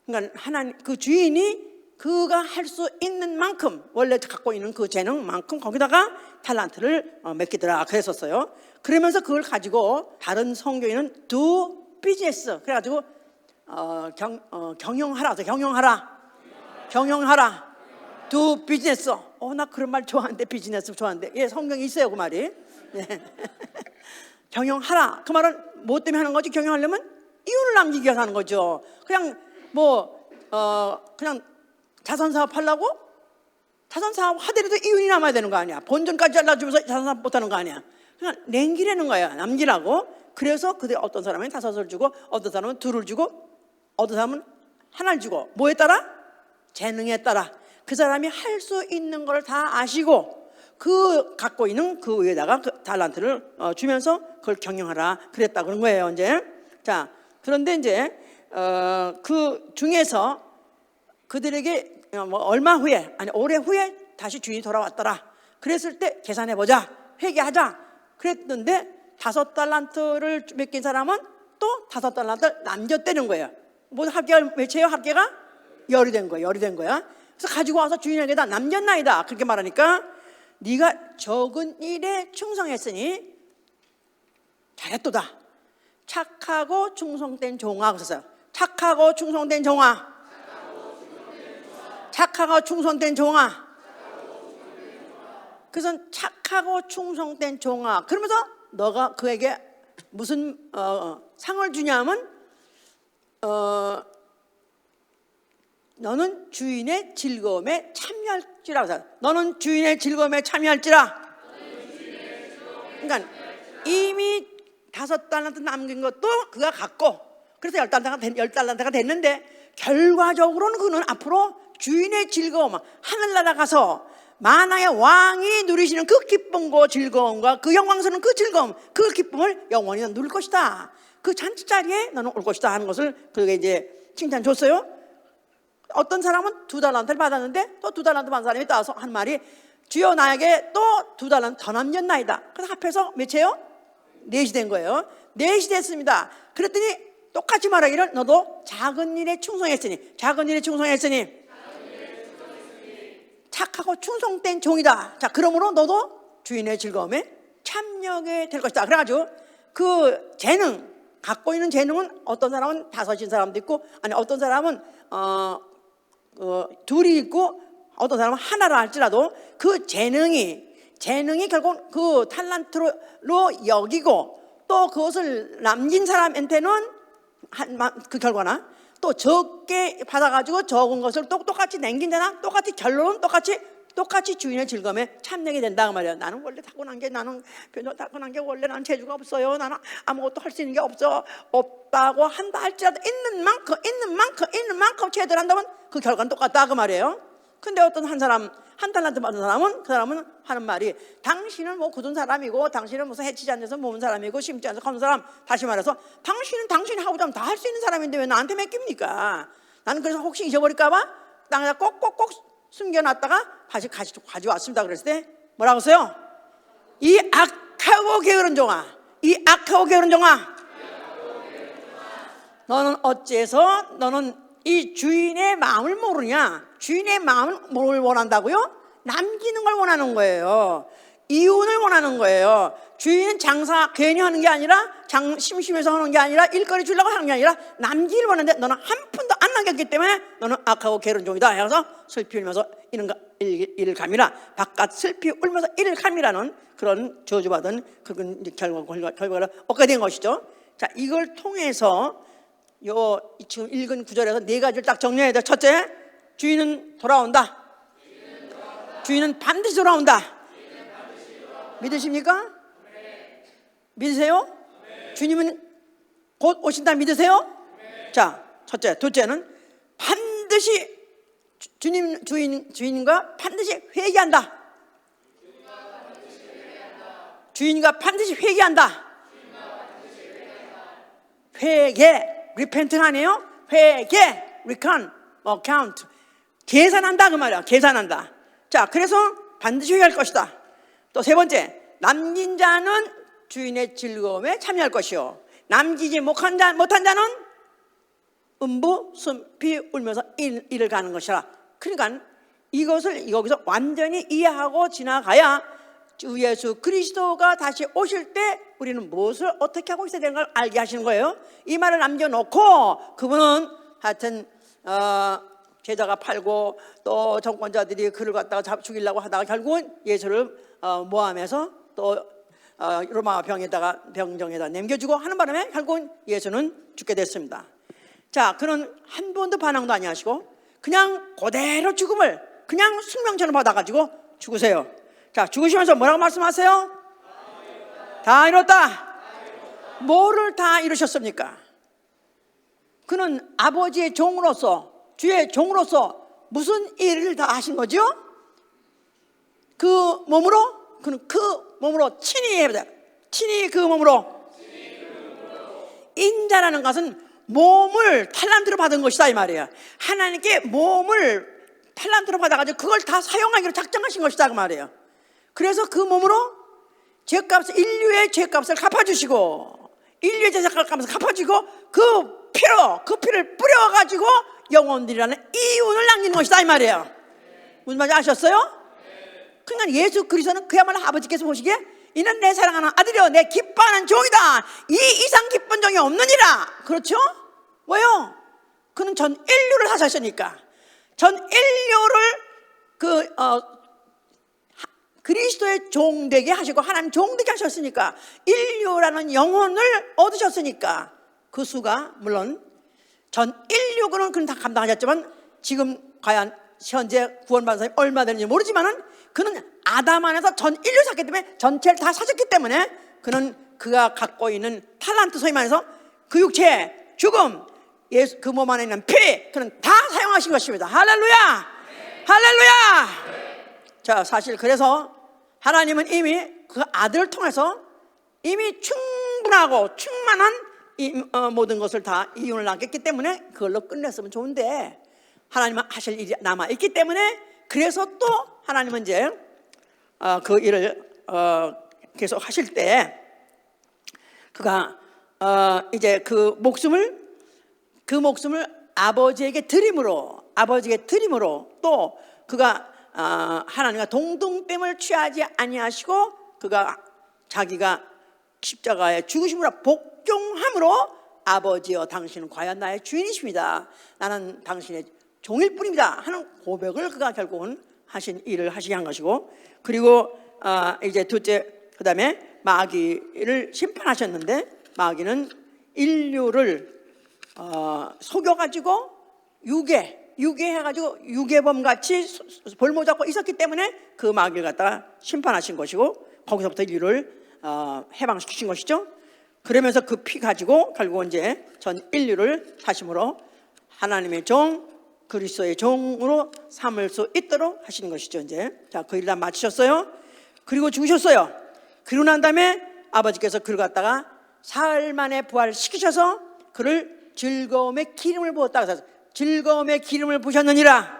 그러니까 하나님 그 주인이 그가 할 수 있는 만큼 원래 갖고 있는 그 재능만큼 거기다가 탈란트를 맡기더라 그랬었어요. 그러면서 그걸 가지고 다른 성경에는 do business 그래가지고 경영하라 do business. 나 그런 말 좋아하는데 비즈니스 좋아하는데 예 성경에 있어요 그 말이. 예. 경영하라 그 말은 뭐 때문에 하는 거지? 경영하려면 이윤을 남기기 위해서 하는 거죠. 그냥 그냥 자선사업 하려고 자선사업 하더라도 이윤이 남아야 되는 거 아니야. 본전까지 잘라주면서 자선사업 못하는 거 아니야. 그냥 남기라는 거야. 남기라고. 그래서 그들 어떤 사람은 5을 주고 어떤 사람은 2를 주고 어떤 사람은 하나를 주고 뭐에 따라? 재능에 따라 그 사람이 할 수 있는 걸 다 아시고 그 갖고 있는 그 위에다가 그 달란트를 주면서 그걸 경영하라 그랬다 그런 거예요 이제. 자, 그런데 이제 그 중에서 그들에게 얼마 후에 아니 오래 후에 다시 주인이 돌아왔더라. 그랬을 때 계산해보자 회개하자 그랬는데 5달란트를 맡긴 사람은 또 5달란트를 남겼다는 거예요. 뭐 합계가 몇이에요? 합계가 열이 된 거야. 그래서 가지고 와서 주인에게다 남겼나이다. 그렇게 말하니까 네가 적은 일에 충성했으니 잘했도다. 착하고 충성된 종아. 그랬어요. 착하고 충성된 종아. 착하고 충성된 종아. 그래서 착하고 충성된 종아. 그러면서 너가 그에게 무슨 상을 주냐면 너는 주인의 즐거움에 참여할지라. 너는 주인의 즐거움에 참여할지라. 그러니까 이미 5달란트 남긴 것도 그가 갖고, 그래서 10달란트가 됐는데, 결과적으로는 그는 앞으로 주인의 즐거움, 하늘나라 가서 만왕의 왕이 누리시는 그 기쁨과 즐거움과 그 영광스러운 그 즐거움, 그 기쁨을 영원히 누릴 것이다. 그 잔치자리에 너는 올 것이다 하는 것을 그에게 이제 칭찬 줬어요. 어떤 사람은 2달란트를 받았는데 또 2달란트 받은 사람이 따서 한 말이, 주여 나에게 또 2달란트 더 남겼나이다. 그래서 합해서 몇이에요? 4시 된 거예요. 4시 됐습니다. 그랬더니 똑같이 말하기를 너도 작은 일에 충성했으니, 작은 일에 충성했으니 착하고 충성된 종이다. 자, 그러므로 너도 주인의 즐거움에 참여하게 될 것이다. 그래가지고 그 재능, 갖고 있는 재능은 어떤 사람은 5인 사람도 있고, 아니 어떤 사람은 2이 있고, 어떤 사람은 하나라 할지라도 그 재능이 결국 그 탈란트로 여기고, 또 그것을 남긴 사람한테는 그 결과나 또 적게 받아가지고 적은 것을 또 똑같이 남긴 자나 똑같이 결론은 똑같이 주인의 즐거움에 참여하게 된다 그 말이야. 나는 원래 나는 원래 나는 재주가 없어요. 나는 아무것도 할 수 있는 게 없다고 한다 할지라도 있는 만큼 제대로 한다면 그 결과는 똑같다 그 말이에요. 근데 어떤 한 달란트 받은 사람은, 그 사람은 하는 말이, 당신은 뭐 굳은 사람이고, 당신은 무슨 해치지 않아서 모은 사람이고, 심지 않아서 커는 사람, 다시 말해서 당신은 당신이 하고자 하면 다 할 수 있는 사람인데 왜 나한테 맡깁니까? 나는 그래서 혹시 잊어버릴까봐 땅에다 꼭꼭꼭 숨겨놨다가 다시 가져왔습니다. 그랬을 때 뭐라고 했어요? 이 악하고 게으른 종아, 이 악하고 게으른 종아, 너는 어째서 너는 이 주인의 마음을 모르냐? 주인의 마음을 뭘 원한다고요? 남기는 걸 원하는 거예요. 이윤을 원하는 거예요. 주인은 장사 괜히 하는 게 아니라, 심심해서 하는 게 아니라, 일거리 주려고 하는 게 아니라 남기를 원하는데 너는 한 푼도 안 남겼기 때문에 너는 악하고 게으른 종이다 해서 슬피 울면서 이를 감이라, 바깥 슬피 울면서 이를 감이라는 그런 저주받은 그런 결과를 얻게 된 것이죠. 자, 이걸 통해서 지금 읽은 구절에서 4가지를 딱 정리해야 돼. 첫째, 주인은 돌아온다. 주인은 반드시 돌아온다. 믿으십니까? 믿으세요? 주님은 곧 오신다 믿으세요? 자, 첫째. 둘째는 반드시 주인과 반드시 회개한다. 주인과 반드시 회개한다. 회개, repent는 아니에요? 회개, recount, count, 계산한다 그 말이야. 계산한다. 자, 그래서 반드시 회개할 것이다. 또 3번째, 남긴 자는 주인의 즐거움에 참여할 것이요, 남기지 못한 자는 음부 숨피 울면서 이를 가는 것이라. 그러니까 이것을 여기서 완전히 이해하고 지나가야 주 예수 그리스도가 다시 오실 때 우리는 무엇을 어떻게 하고 있어야 되는 걸 알게 하시는 거예요. 이 말을 남겨놓고 그분은 하여튼 제자가 팔고 또 정권자들이 그를 갖다가 죽이려고 하다가 결국은 예수를 모함해서 또 로마 병정에다 남겨주고 하는 바람에 결국은 예수는 죽게 됐습니다. 자, 그는 한 번도 반항도 아니하시고 그냥 그대로 죽음을 그냥 숙명처럼 받아가지고 죽으세요. 자, 죽으시면서 뭐라고 말씀하세요? 다 이뤘다. 뭐를 다 이루셨습니까? 그는 아버지의 종으로서, 주의 종으로서 무슨 일을 다 하신 거죠? 그 몸으로, 그는 그 몸으로 친히 해보자. 친히 그 몸으로. 인자라는 것은 몸을 탈란트로 받은 것이다 이 말이에요. 하나님께 몸을 탈란트로 받아가지고 그걸 다 사용하기로 작정하신 것이다 그 말이에요. 그래서 그 몸으로 인류의 죄값을 갚아주시고, 인류의 죄값을 갚아주고 그 피를 뿌려가지고 영혼들이라는 이윤을 남기는 것이다 이 말이에요. 무슨 말인지 아셨어요? 그러니까 예수 그리스도는 그야말로 아버지께서 보시기에 이는 내 사랑하는 아들이요 내 기뻐하는 종이다. 이 이상 기쁜 종이 없느니라. 그렇죠? 왜요? 그는 전 인류를 사셨으니까. 전 인류를 그리스도의 종되게 하시고 하나님 종되게 하셨으니까, 인류라는 영혼을 얻으셨으니까, 그 수가 물론 전 인류군은 그는 다 감당하셨지만 지금 과연 현재 구원받은 사람이 얼마 되는지 모르지만은 그는 아담 안에서 전 인류 샀기 때문에 전체를 다 사셨기 때문에 그는 그가 갖고 있는 탈란트, 소위 말해서 그 육체, 죽음, 예수 그 몸 안에 있는 피, 그는 다 사용하신 것입니다. 할렐루야! 할렐루야! 자, 사실 그래서 하나님은 이미 그 아들을 통해서 이미 충분하고 충만한 모든 것을 다 이윤을 남겼기 때문에 그걸로 끝냈으면 좋은데, 하나님은 하실 일이 남아있기 때문에, 그래서 또 하나님은 이제 그 일을 계속 하실 때 그가 이제 그 목숨을 아버지에게 드림으로 또 그가 하나님과 동등됨을 취하지 아니하시고 그가 자기가 십자가의 죽으심으로 복종함으로 아버지여 당신은 과연 나의 주인이십니다. 나는 당신의 종일 뿐입니다 하는 고백을 그가 결국은 하신 일을 하시게 한 것이고, 그리고 이제 둘째, 그 다음에 마귀를 심판하셨는데, 마귀는 인류를 속여가지고 유괴해가지고 유괴범같이 볼모 잡고 있었기 때문에 그 마귀를 갖다가 심판하신 것이고, 거기서부터 인류를 해방시키신 것이죠. 그러면서 그 피 가지고 결국은 이제 전 인류를 사심으로 하나님의 종, 그리스도의 종으로 삼을 수 있도록 하시는 것이죠. 이제 자, 그 일 다 마치셨어요. 그리고 죽으셨어요. 그러고 난 다음에 아버지께서 그를 갖다가 사흘 만에 부활시키셔서 그를 즐거움의 기름을 부었다. 그래서 즐거움의 기름을 부으셨느니라.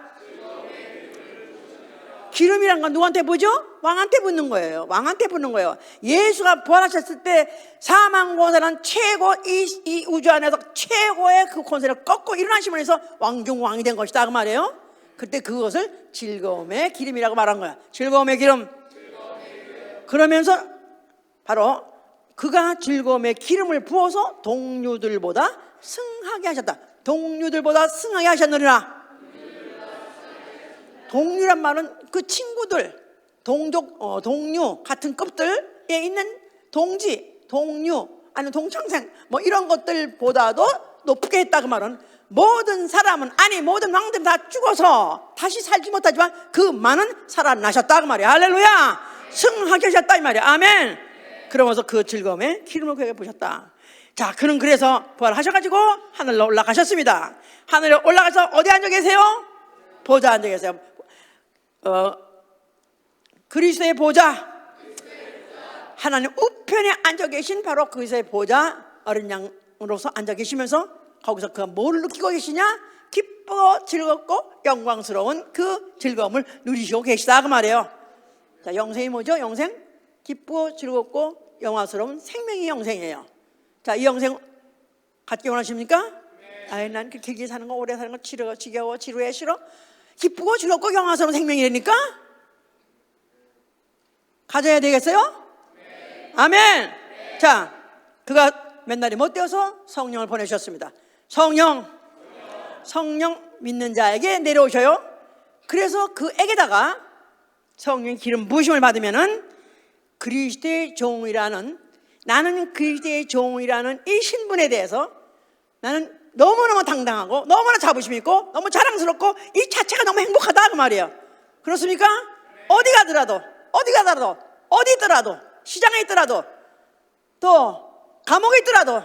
기름이란 건 누구한테 부죠? 왕한테 붓는 거예요. 왕한테 붓는 거예요. 예수가 부활하셨을 때 사망 권세는 최고, 이 우주 안에서 최고의 그 권세를 꺾고 일어나심을 해서 왕중왕이 된 것이다 그 말이에요. 그때 그것을 즐거움의 기름이라고 말한 거야. 즐거움의 기름. 그러면서 바로 그가 즐거움의 기름을 부어서 동료들보다 승하게 하셨다. 동료들보다 승하게 하셨느니라. 동료란 말은 그 친구들, 동료, 같은 급들에 있는 동지, 동료, 아니면 동창생, 뭐 이런 것들보다도 높게 했다 그 말은, 모든 사람은, 아니 모든 왕들은 다 죽어서 다시 살지 못하지만 그 많은 살아나셨다 그 말이야. 할렐루야! 승하게 하셨다 이 말이야. 아멘! 그러면서 그 즐거움에 기름을 그에게 부으셨다. 자, 그는 그래서 부활하셔가지고 하늘로 올라가셨습니다. 하늘에 올라가서 어디 앉아 계세요? 보좌 앉아 계세요. 그리스도의 보좌, 하나님 우편에 앉아 계신 바로 그리스도의 보좌, 어린 양으로서 앉아 계시면서 거기서 그가 뭘 느끼고 계시냐? 기쁘고 즐겁고 영광스러운 그 즐거움을 누리시고 계시다 그 말이에요. 자, 영생이 뭐죠? 영생? 기쁘고 즐겁고 영광스러운 생명이 영생이에요. 자, 이 영생 갖기 원하십니까? 아이, 난 길게 사는 거, 오래 사는 거 지겨워, 지루해, 싫어. 기쁘고 즐겁고 영광스러운 생명이라니까 가져야 되겠어요? 네. 아멘. 네. 자, 그가 맨날이 못 되어서 성령을 보내셨습니다. 성령 믿는 자에게 내려오셔요. 그래서 그에게다가 성령 기름 부으심을 받으면은 그리스도의 종이라는, 나는 그리스도의 종이라는 이 신분에 대해서 나는 너무너무 당당하고 너무나 자부심 있고 너무 자랑스럽고 이 자체가 너무 행복하다 그 말이에요. 그렇습니까? 어디 가더라도 어디 있더라도, 시장에 있더라도, 또 감옥에 있더라도,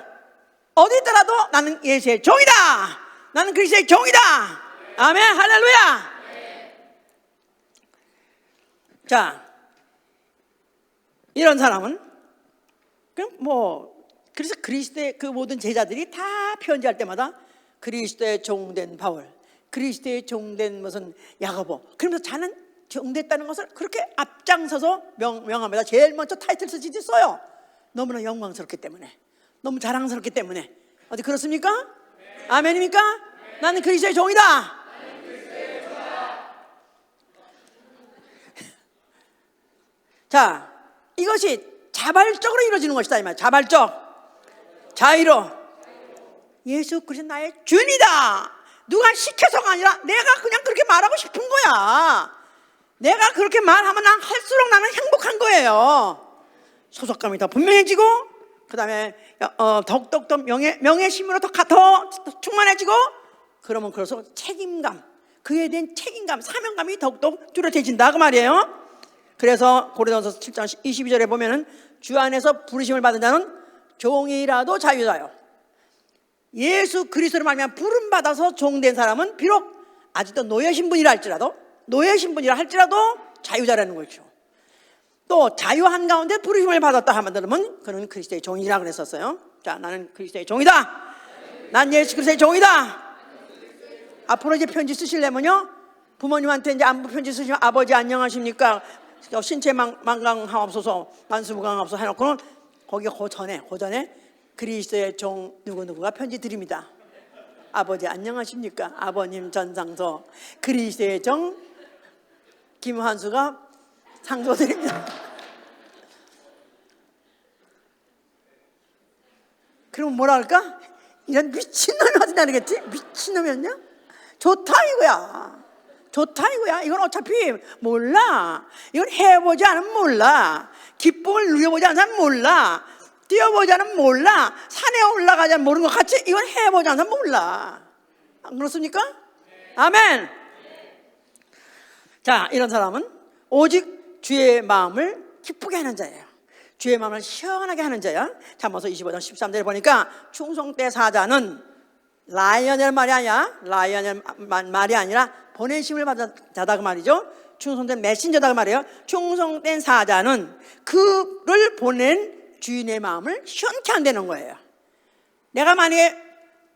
어디 있더라도 나는 예수의 종이다. 나는 그리스도의 종이다. 아멘. 할렐루야. 자, 이런 사람은 그래서 그리스도의 그 모든 제자들이 다 편지할 때마다 그리스도의 종된 바울, 그리스도의 종된 무슨 야고보, 그러면서 자는 종됐다는 것을 그렇게 앞장서서 명함에다 제일 먼저 타이틀 쓰지 써요. 너무나 영광스럽기 때문에, 너무 자랑스럽기 때문에. 어디 그렇습니까? 네. 아멘입니까? 네. 나는 그리스도의 종이다. 자, 이것이 자발적으로 이루어지는 것이다 이 말. 자의로. 예수 그리스도 나의 주인이다. 누가 시켜서가 아니라 내가 그냥 그렇게 말하고 싶은 거야. 내가 그렇게 말하면 난 할수록 나는 행복한 거예요. 소속감이 더 분명해지고, 그 다음에 더욱더 명예심으로 더 충만해지고, 그러면 그럴수록 책임감, 그에 대한 책임감, 사명감이 더욱더 뚜렷해진다 그 말이에요. 그래서 고린도서 7장 22절에 보면은 주 안에서 부르심을 받은 자는 종이라도 자유자요. 예수 그리스도로 말미암아 부름 받아서 종된 사람은 비록 아직도 노예 신분이라 할지라도 자유자라는 거죠. 또 자유 한가운데 부르심을 받았다 하면 그는 그리스도의 종이라 그랬었어요. 자, 나는 그리스도의 종이다. 난 예수 그리스도의 종이다. 앞으로 이제 편지 쓰시려면요, 부모님한테 이제 안부 편지 쓰시면 아버지 안녕하십니까, 신체 만강하옵소서, 만수무강하옵소서 해놓고는 거기 그 전에 그리스도의 종 누구누구가 편지 드립니다. 아버지 안녕하십니까, 아버님 전상서 그리스도의 종 김환수가 상소 드립니다. 그럼 뭐라 할까? 이런 미친놈이 어디 나르겠지? 미친놈이었냐? 좋다 이거야. 이건 어차피 몰라. 이건 해보지 않으면 몰라. 기쁨을 누려보지 않으면 몰라. 뛰어보지 않으면 몰라. 산에 올라가지 않으면 모르는 것 같이 이건 해보지 않으면 몰라. 안 그렇습니까? 아멘. 자, 이런 사람은 오직 주의 마음을 기쁘게 하는 자예요. 주의 마음을 시원하게 하는 자야. 잠언서 25장 13절에 보니까 충성때 사자는 라이언의 말이 아니라 보내심을 받은 자다 그 말이죠. 충성된 메신저다 그 말이에요. 충성된 사자는 그를 보낸 주인의 마음을 시원케 한다는 거예요. 내가 만약에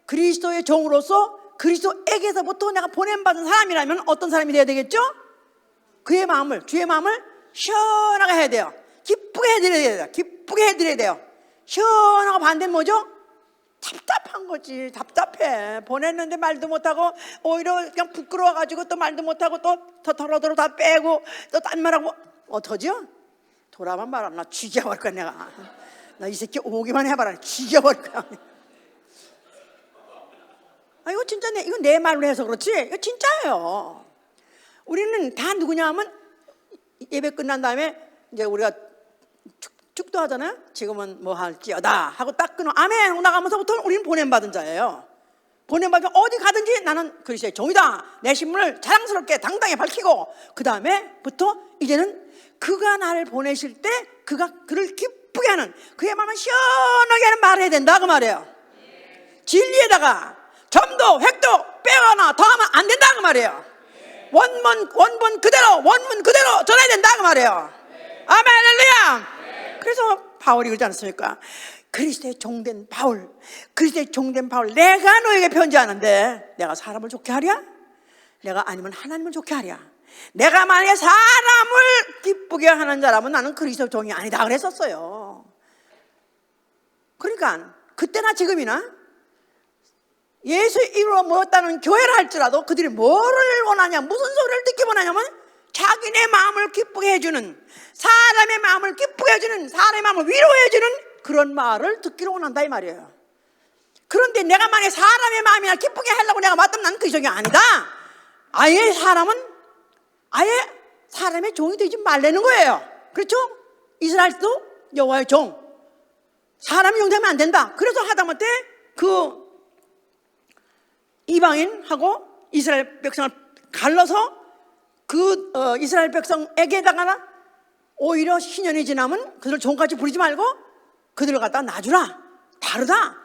그리스도의 종으로서 그리스도에게서부터 내가 보냄받은 사람이라면 어떤 사람이 돼야 되겠죠? 주의 마음을 시원하게 해야 돼요. 기쁘게 해드려야 돼요. 시원하고 반대는 뭐죠? 답답한 거지. 답답해. 보냈는데 말도 못하고 오히려 그냥 부끄러워가지고 또 말도 못하고 또 더러더러 다 빼고 또 딴 말하고 어떡하죠? 돌아만 말하면 나 죽여버릴 거야. 내가 나 이 새끼 오기만 해봐라. 죽여버릴 거야. 이거 진짜 이건 내 말로 해서 그렇지 이거 진짜예요. 우리는 다 누구냐 하면 예배 끝난 다음에 이제 우리가 축도하잖아요. 지금은 뭐 할지어다 하고 딱 끊어 아멘 나가면서부터 우리는 보냄받은 자예요. 보냄받으면 어디 가든지 나는 그리스도의 종이다. 내 신분을 자랑스럽게 당당히 밝히고, 그 다음에부터 이제는 그가 나를 보내실 때 그를 기쁘게 하는, 그의 마음을 시원하게 하는 말을 해야 된다 그 말이에요. 진리에다가 점도 획도 빼거나 더하면 안 된다 그 말이에요. 원문 그대로 전해야 된다 그 말이에요. 아멘 할렐루야. 그래서 바울이 그러지 않습니까? 그리스도의 종된 바울, 내가 너에게 편지하는데 내가 사람을 좋게 하랴? 내가 아니면 하나님을 좋게 하랴? 내가 만약에 사람을 기쁘게 하는 자라면 나는 그리스도 종이 아니다 그랬었어요. 그러니까 그때나 지금이나 예수 이름으로 모였다는 교회를 할지라도 그들이 뭐를 원하냐, 무슨 소리를 듣기 원하냐면 자기네 마음을 기쁘게 해주는, 사람의 마음을 기쁘게 해주는, 사람의 마음을 위로해주는 그런 말을 듣기를 원한다 이 말이에요. 그런데 내가 만약에 사람의 마음이나 기쁘게 하려고 내가 맞다면 나는 그 종이 아니다. 아예 사람의 종이 되지 말라는 거예요. 그렇죠? 이스라엘도 여호와의 종, 사람의 종 되면 안 된다. 그래서 하다못해 그 이방인하고 이스라엘 백성을 갈라서 이스라엘 백성에게다가 오히려 신년이 지나면 그들을 종같이 부리지 말고 그들을 갖다 놔주라. 다르다.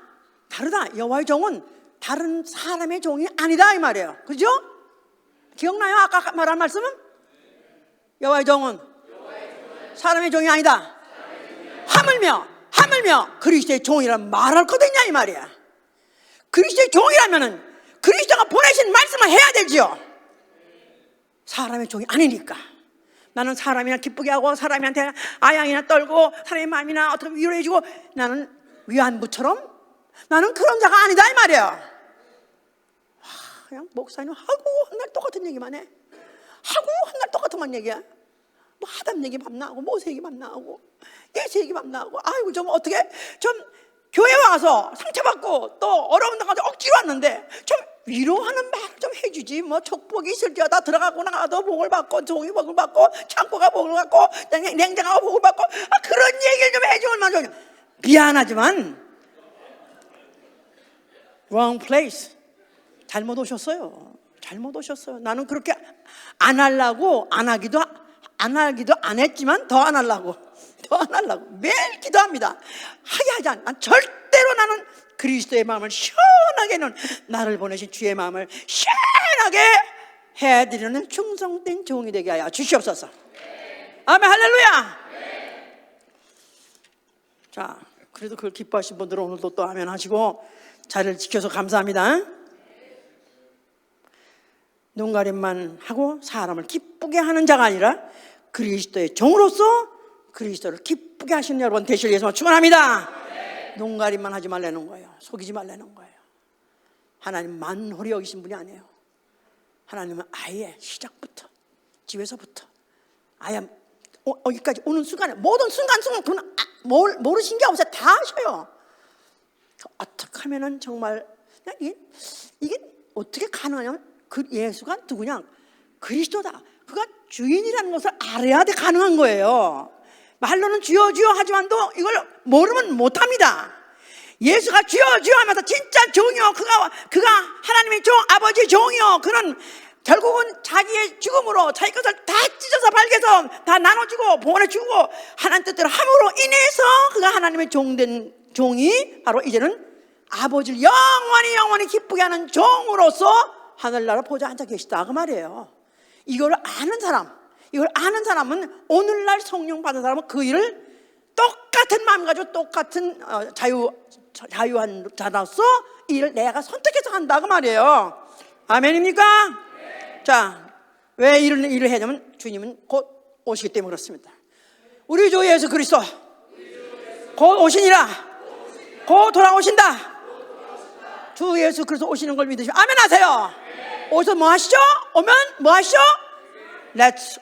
여호와의 종은 다른 사람의 종이 아니다 이 말이에요. 그죠? 기억나요? 아까 말한 말씀은? 여호와의 종은 사람의 종이 아니다. 하물며 그리스도의 종이라는 말할 것 있냐 이 말이야. 그리스도의 종이라면은 그리스도가 보내신 말씀을 해야 되지요. 사람의 종이 아니니까. 나는 사람이나 기쁘게 하고 사람한테 아양이나 떨고 사람의 마음이나 어떻게 위로해주고 나는 위안부처럼 나는 그런 자가 아니다 이 말이야. 그냥 목사님 하고 한 날 똑같은 얘기만 해. 하고 한 날 똑같은 얘기야. 뭐 아담 얘기 막 나오고 모세 얘기 막 나오고 예수 얘기 막 나오고, 아이고 좀 어떻게 좀 교회 와서 상처받고 또 어려운 데 가서 억지로 왔는데 좀 위로하는 말 좀 해주지. 뭐 축복이 있을지어다 들어가고 나가도 복을 받고 종이 복을 받고 창고가 복을 받고 냉장고가 복을 받고, 그런 얘기를 좀 해주면 얼마나 좋냐. 미안하지만 wrong place. 잘못 오셨어요. 잘못 오셨어요. 나는 그렇게 안 하려고 안 하기도 안 했지만 더 안 하려고 매일 기도합니다. 하게 하지 않아. 절대로 나는 그리스도의 마음을 시원하게는, 나를 보내신 주의 마음을 시원하게 해드리는 충성된 종이 되게 하여 주시옵소서. 아멘, 할렐루야. 자, 그래도 그걸 기뻐하신 분들은 오늘도 또 아멘 하시고 자리를 지켜서 감사합니다. 눈가림만 하고 사람을 기쁘게 하는 자가 아니라 그리스도의 종으로서 그리스도를 기쁘게 하시는 여러분 되시길 위해서 축원합니다. 눈가림만 하지 말라는 거예요. 속이지 말라는 거예요. 하나님 만홀히 여기신 분이 아니에요. 하나님은 아예 시작부터, 집에서부터 아예 여기까지 오는 순간에 모든 순간순간 그건 모르신 게 없어요. 다 하셔요. 어떻게 하면은 정말 이게 어떻게 가능하냐면, 그 예수가 누구냐? 그리스도다. 그가 주인이라는 것을 알아야 돼 가능한 거예요. 말로는 주여 주여 하지만도 이걸 모르면 못합니다. 예수가 주여 주여 하면서 진짜 종이요, 그가 하나님의 종, 아버지 종이요, 그는 결국은 자기의 죽음으로 자기 것을 다 찢어서 발개서 다 나눠주고 보내주고 하나님 뜻대로 함으로 인해서 그가 하나님의 종된 종이 바로 이제는 아버지를 영원히 기쁘게 하는 종으로서 하늘나라 보좌에 앉아 계시다 그 말이에요. 이걸 아는 사람은 오늘날 성령 받은 사람은 그 일을 똑같은 마음 가지고 똑같은 자유한 자로서 일을 내가 선택해서 한다 그 말이에요. 아멘입니까? 네. 자, 왜 이런 일을 해냐면 주님은 곧 오시기 때문에 그렇습니다. 우리 주 예수 그리스도 곧 오시니라. 곧 돌아오신다. 주 예수 그리스도 오시는 걸 믿으시면 아멘 하세요. 네. 오셔서 뭐 하시죠? 오면 뭐 하시죠? Let's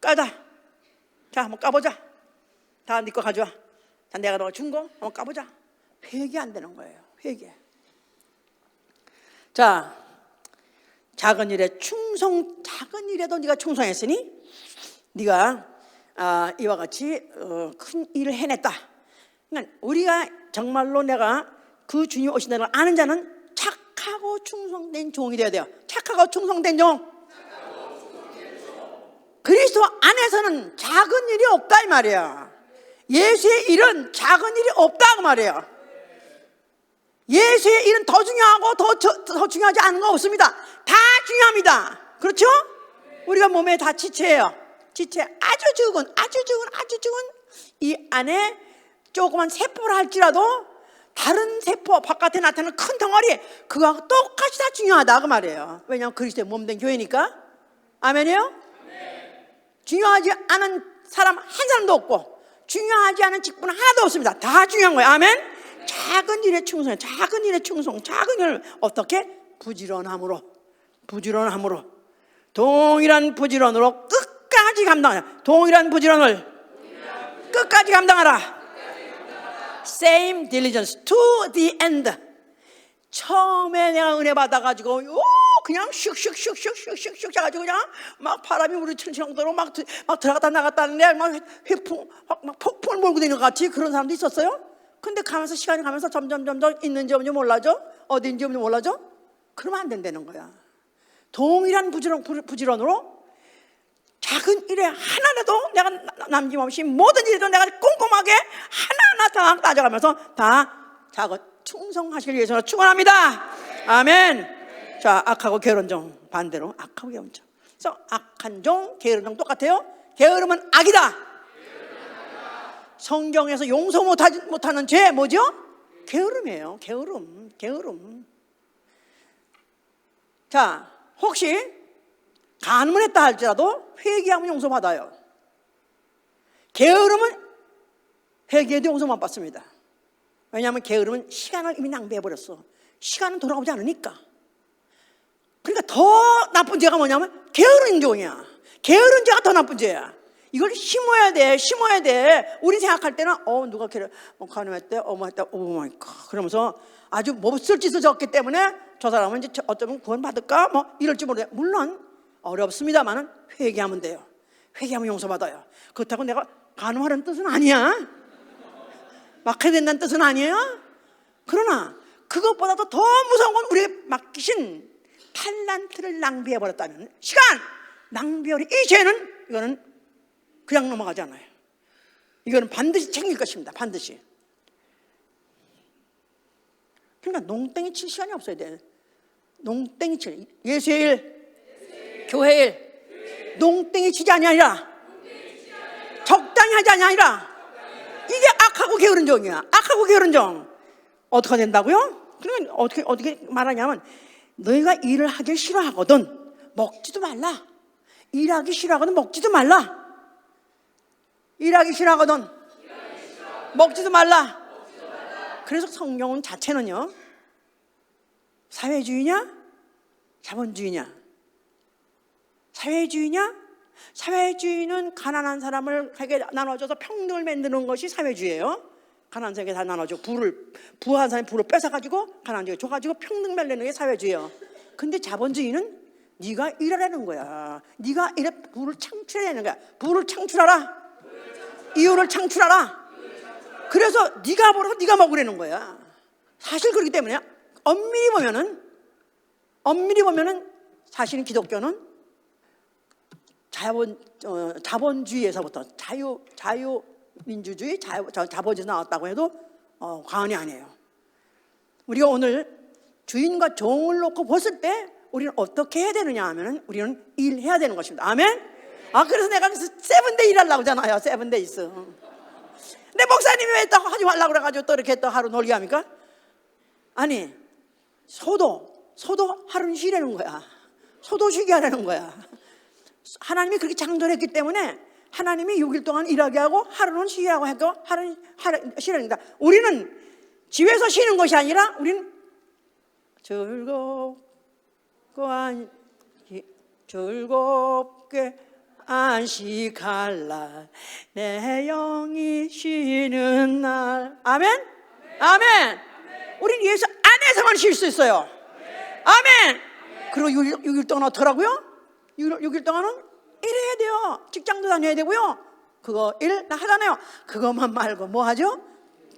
까자. 자, 한번 까보자. 다 네 거 가져와. 자, 내가 너가 준 거 한번 까보자. 회개 안 되는 거예요. 회개. 자, 작은 일에 작은 일에도 네가 충성했으니 네가 이와 같이 큰 일을 해냈다. 그러니까 우리가 정말로 내가 그 주님 오신다는 걸 아는 자는 착하고 충성된 종이 되어야 돼요. 착하고 충성된 종. 그리스도 안에서는 작은 일이 없다 이 말이야. 예수의 일은 작은 일이 없다 그 말이에요. 예수의 일은 더 중요하고 더 중요하지 않은 거 없습니다. 다 중요합니다. 그렇죠? 우리가 몸에 다 지체예요. 지체 아주 적은 이 안에 조그만 세포를 할지라도 다른 세포 바깥에 나타나는 큰 덩어리 그거하고 똑같이 다 중요하다 그 말이에요. 왜냐하면 그리스도의 몸된 교회니까. 아멘이요? 중요하지 않은 사람 한 사람도 없고 중요하지 않은 직분은 하나도 없습니다. 다 중요한 거예요. 아멘. 작은 일에 충성, 작은 일을 어떻게? 부지런함으로 동일한 부지런으로 끝까지 감당하라. 동일한 부지런을 끝까지 감당하라. Same diligence to the end. 처음에 내가 은혜 받아가지고 그냥 슉슉슉슉슉슉슉 해가지고 그냥 막 바람이 우리칠 정도로 막 들어갔다 나갔다 하는데 막 폭풍을 몰고 다니는 것 같이 그런 사람도 있었어요. 근데 가면서 시간이 가면서 점점 있는지 없는지 몰라져. 어딘지 없는지 몰라져. 그러면 안 된다는 거야. 동일한 부지런으로 작은 일에 하나라도 내가 남김없이 모든 일에도 내가 꼼꼼하게 하나하나 다 따져가면서 다 작은 충성하시길 위해서 축원합니다. 아멘. 자, 악하고 게으른 종 반대로 악하고 게으른 종. 그래서 악한 종, 게으른 종 똑같아요. 게으름은 악이다. 성경에서 용서 못하는 죄 뭐죠? 게으름이에요. 게으름. 자, 혹시 간음을 했다 할지라도 회개하면 용서받아요. 게으름은 회개해도 용서 못 받습니다. 왜냐하면 게으름은 시간을 이미 낭비해버렸어. 시간은 돌아오지 않으니까. 그러니까 더 나쁜 죄가 뭐냐면 게으른 종이야. 게으른 죄가 더 나쁜 죄야. 이걸 심어야 돼. 우리 생각할 때는 누가 간음했대, 어머했대, 오마이갓 그러면서 아주 몹쓸 짓을 졌기 때문에 저 사람은 이제 어쩌면 구원 받을까 뭐 이럴지 모르겠어요. 물론 어렵습니다만은 회개하면 돼요. 회개하면 용서받아요. 그렇다고 내가 간음하라는 뜻은 아니야. 막해야 된다는 뜻은 아니에요. 그러나 그것보다도 더 무서운 건 우리에게 맡기신 탈란트를 낭비해버렸다면, 시간 낭비해버린 이 죄는, 이거는 그냥 넘어가지 않아요. 이거는 반드시 챙길 것입니다. 반드시. 그러니까 농땡이 칠 시간이 없어야 돼. 농땡이 칠, 예수의 일, 교회의 일, 농땡이 치지 아니하니라, 적당히 하지 아니하니라. 이게 악하고 게으른 종이야. 악하고 게으른 종. 어떻게 된다고요? 그러면 어떻게 말하냐면, 너희가 일을 하기 싫어하거든 먹지도 말라. 일하기 싫어하거든 먹지도 말라. 일하기 싫어하거든 먹지도 말라. 그래서 성경은 자체는요, 사회주의냐 자본주의냐? 사회주의냐? 사회주의는 가난한 사람을 하게 나눠줘서 평등을 만드는 것이 사회주의예요. 가난한 사람에게 다 나눠줘. 부한 사람이 부를 뺏어가지고 가난한 사람에게 줘가지고 평등 만드는 게 사회주의예요. 근데 자본주의는 네가 일하라는 거야. 네가 일해 부를 창출해내는 거야. 부를 창출하라. 이윤을 창출하라. 그래서 네가 벌어서 네가 먹으라는 거야. 사실 그렇기 때문에 엄밀히 보면은 사실은 기독교는 자본주의에서부터 자유민주주의, 자본주의에서 나왔다고 해도 과언이 아니에요. 우리가 오늘 주인과 종을 놓고 봤을 때 우리는 어떻게 해야 되느냐 하면은 우리는 일해야 되는 것입니다. 아멘? 그래서 내가 세븐데이 일하려고 하잖아요. 세븐데이스. 근데 목사님이 왜 또 하지 말라고 그래가지고 또 이렇게 또 하루 놀게 합니까? 아니, 소도 하루는 쉬라는 거야. 소도 쉬게 하라는 거야. 하나님이 그렇게 창조했기 때문에 하나님이 6일 동안 일하게 하고 하루는 쉬라고 해도 하루는 쉬라는 거다. 우리는 집에서 쉬는 것이 아니라 우리는 즐겁게 안식할 날, 내 영이 쉬는 날. 아멘? 아멘. 우리는 예수 안에서만 쉴 수 있어요. 아멘. 그리고 6일 동안 어떡하라고요? 6일 동안은 일해야 돼요. 직장도 다녀야 되고요. 그거 일 하잖아요. 그것만 말고 뭐 하죠?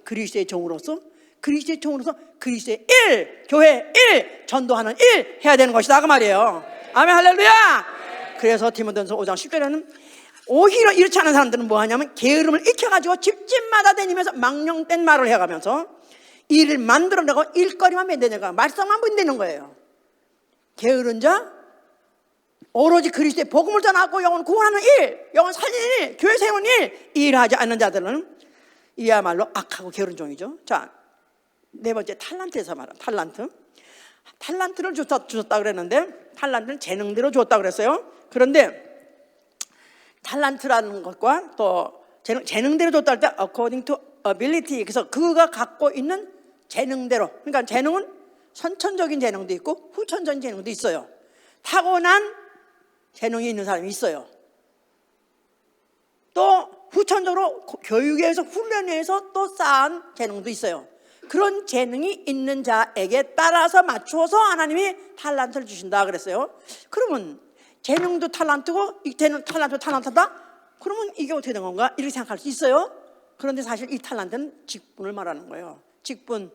그리스도의 종으로서 그리스도의 일, 교회 일, 전도하는 일 해야 되는 것이다 그 말이에요. 아멘, 할렐루야. 그래서 디모데전서 5장 10절에는 오히려 이렇지 않은 사람들은 뭐 하냐면 게으름을 익혀가지고 집집마다 다니면서 망령된 말을 해가면서 일을 만들어내고 일거리만 만드는 말썽만 분대는 거예요. 게으른 자, 오로지 그리스도의 복음을 전하고 영혼 구원하는 일, 영혼 살리는 일, 교회 세우는 일, 일하지 않는 자들은 이야말로 악하고 게으른 종이죠. 자, 네 번째 탈란트에서 말한 탈란트를 주셨다 그랬는데, 탈란트는 재능대로 줬다 그랬어요. 그런데 탈란트라는 것과 또 재능대로 줬다 할 때 according to ability, 그래서 그가 갖고 있는 재능대로, 그러니까 재능은 선천적인 재능도 있고 후천적인 재능도 있어요. 타고난 재능이 있는 사람이 있어요. 또 후천적으로 교육에서 훈련에서 또 쌓은 재능도 있어요. 그런 재능이 있는 자에게 따라서 맞추어서 하나님이 탈란트를 주신다 그랬어요. 그러면 재능도 탈란트고 이 탈란트다? 그러면 이게 어떻게 된 건가? 이렇게 생각할 수 있어요. 그런데 사실 이 탈란트는 직분을 말하는 거예요. 직분.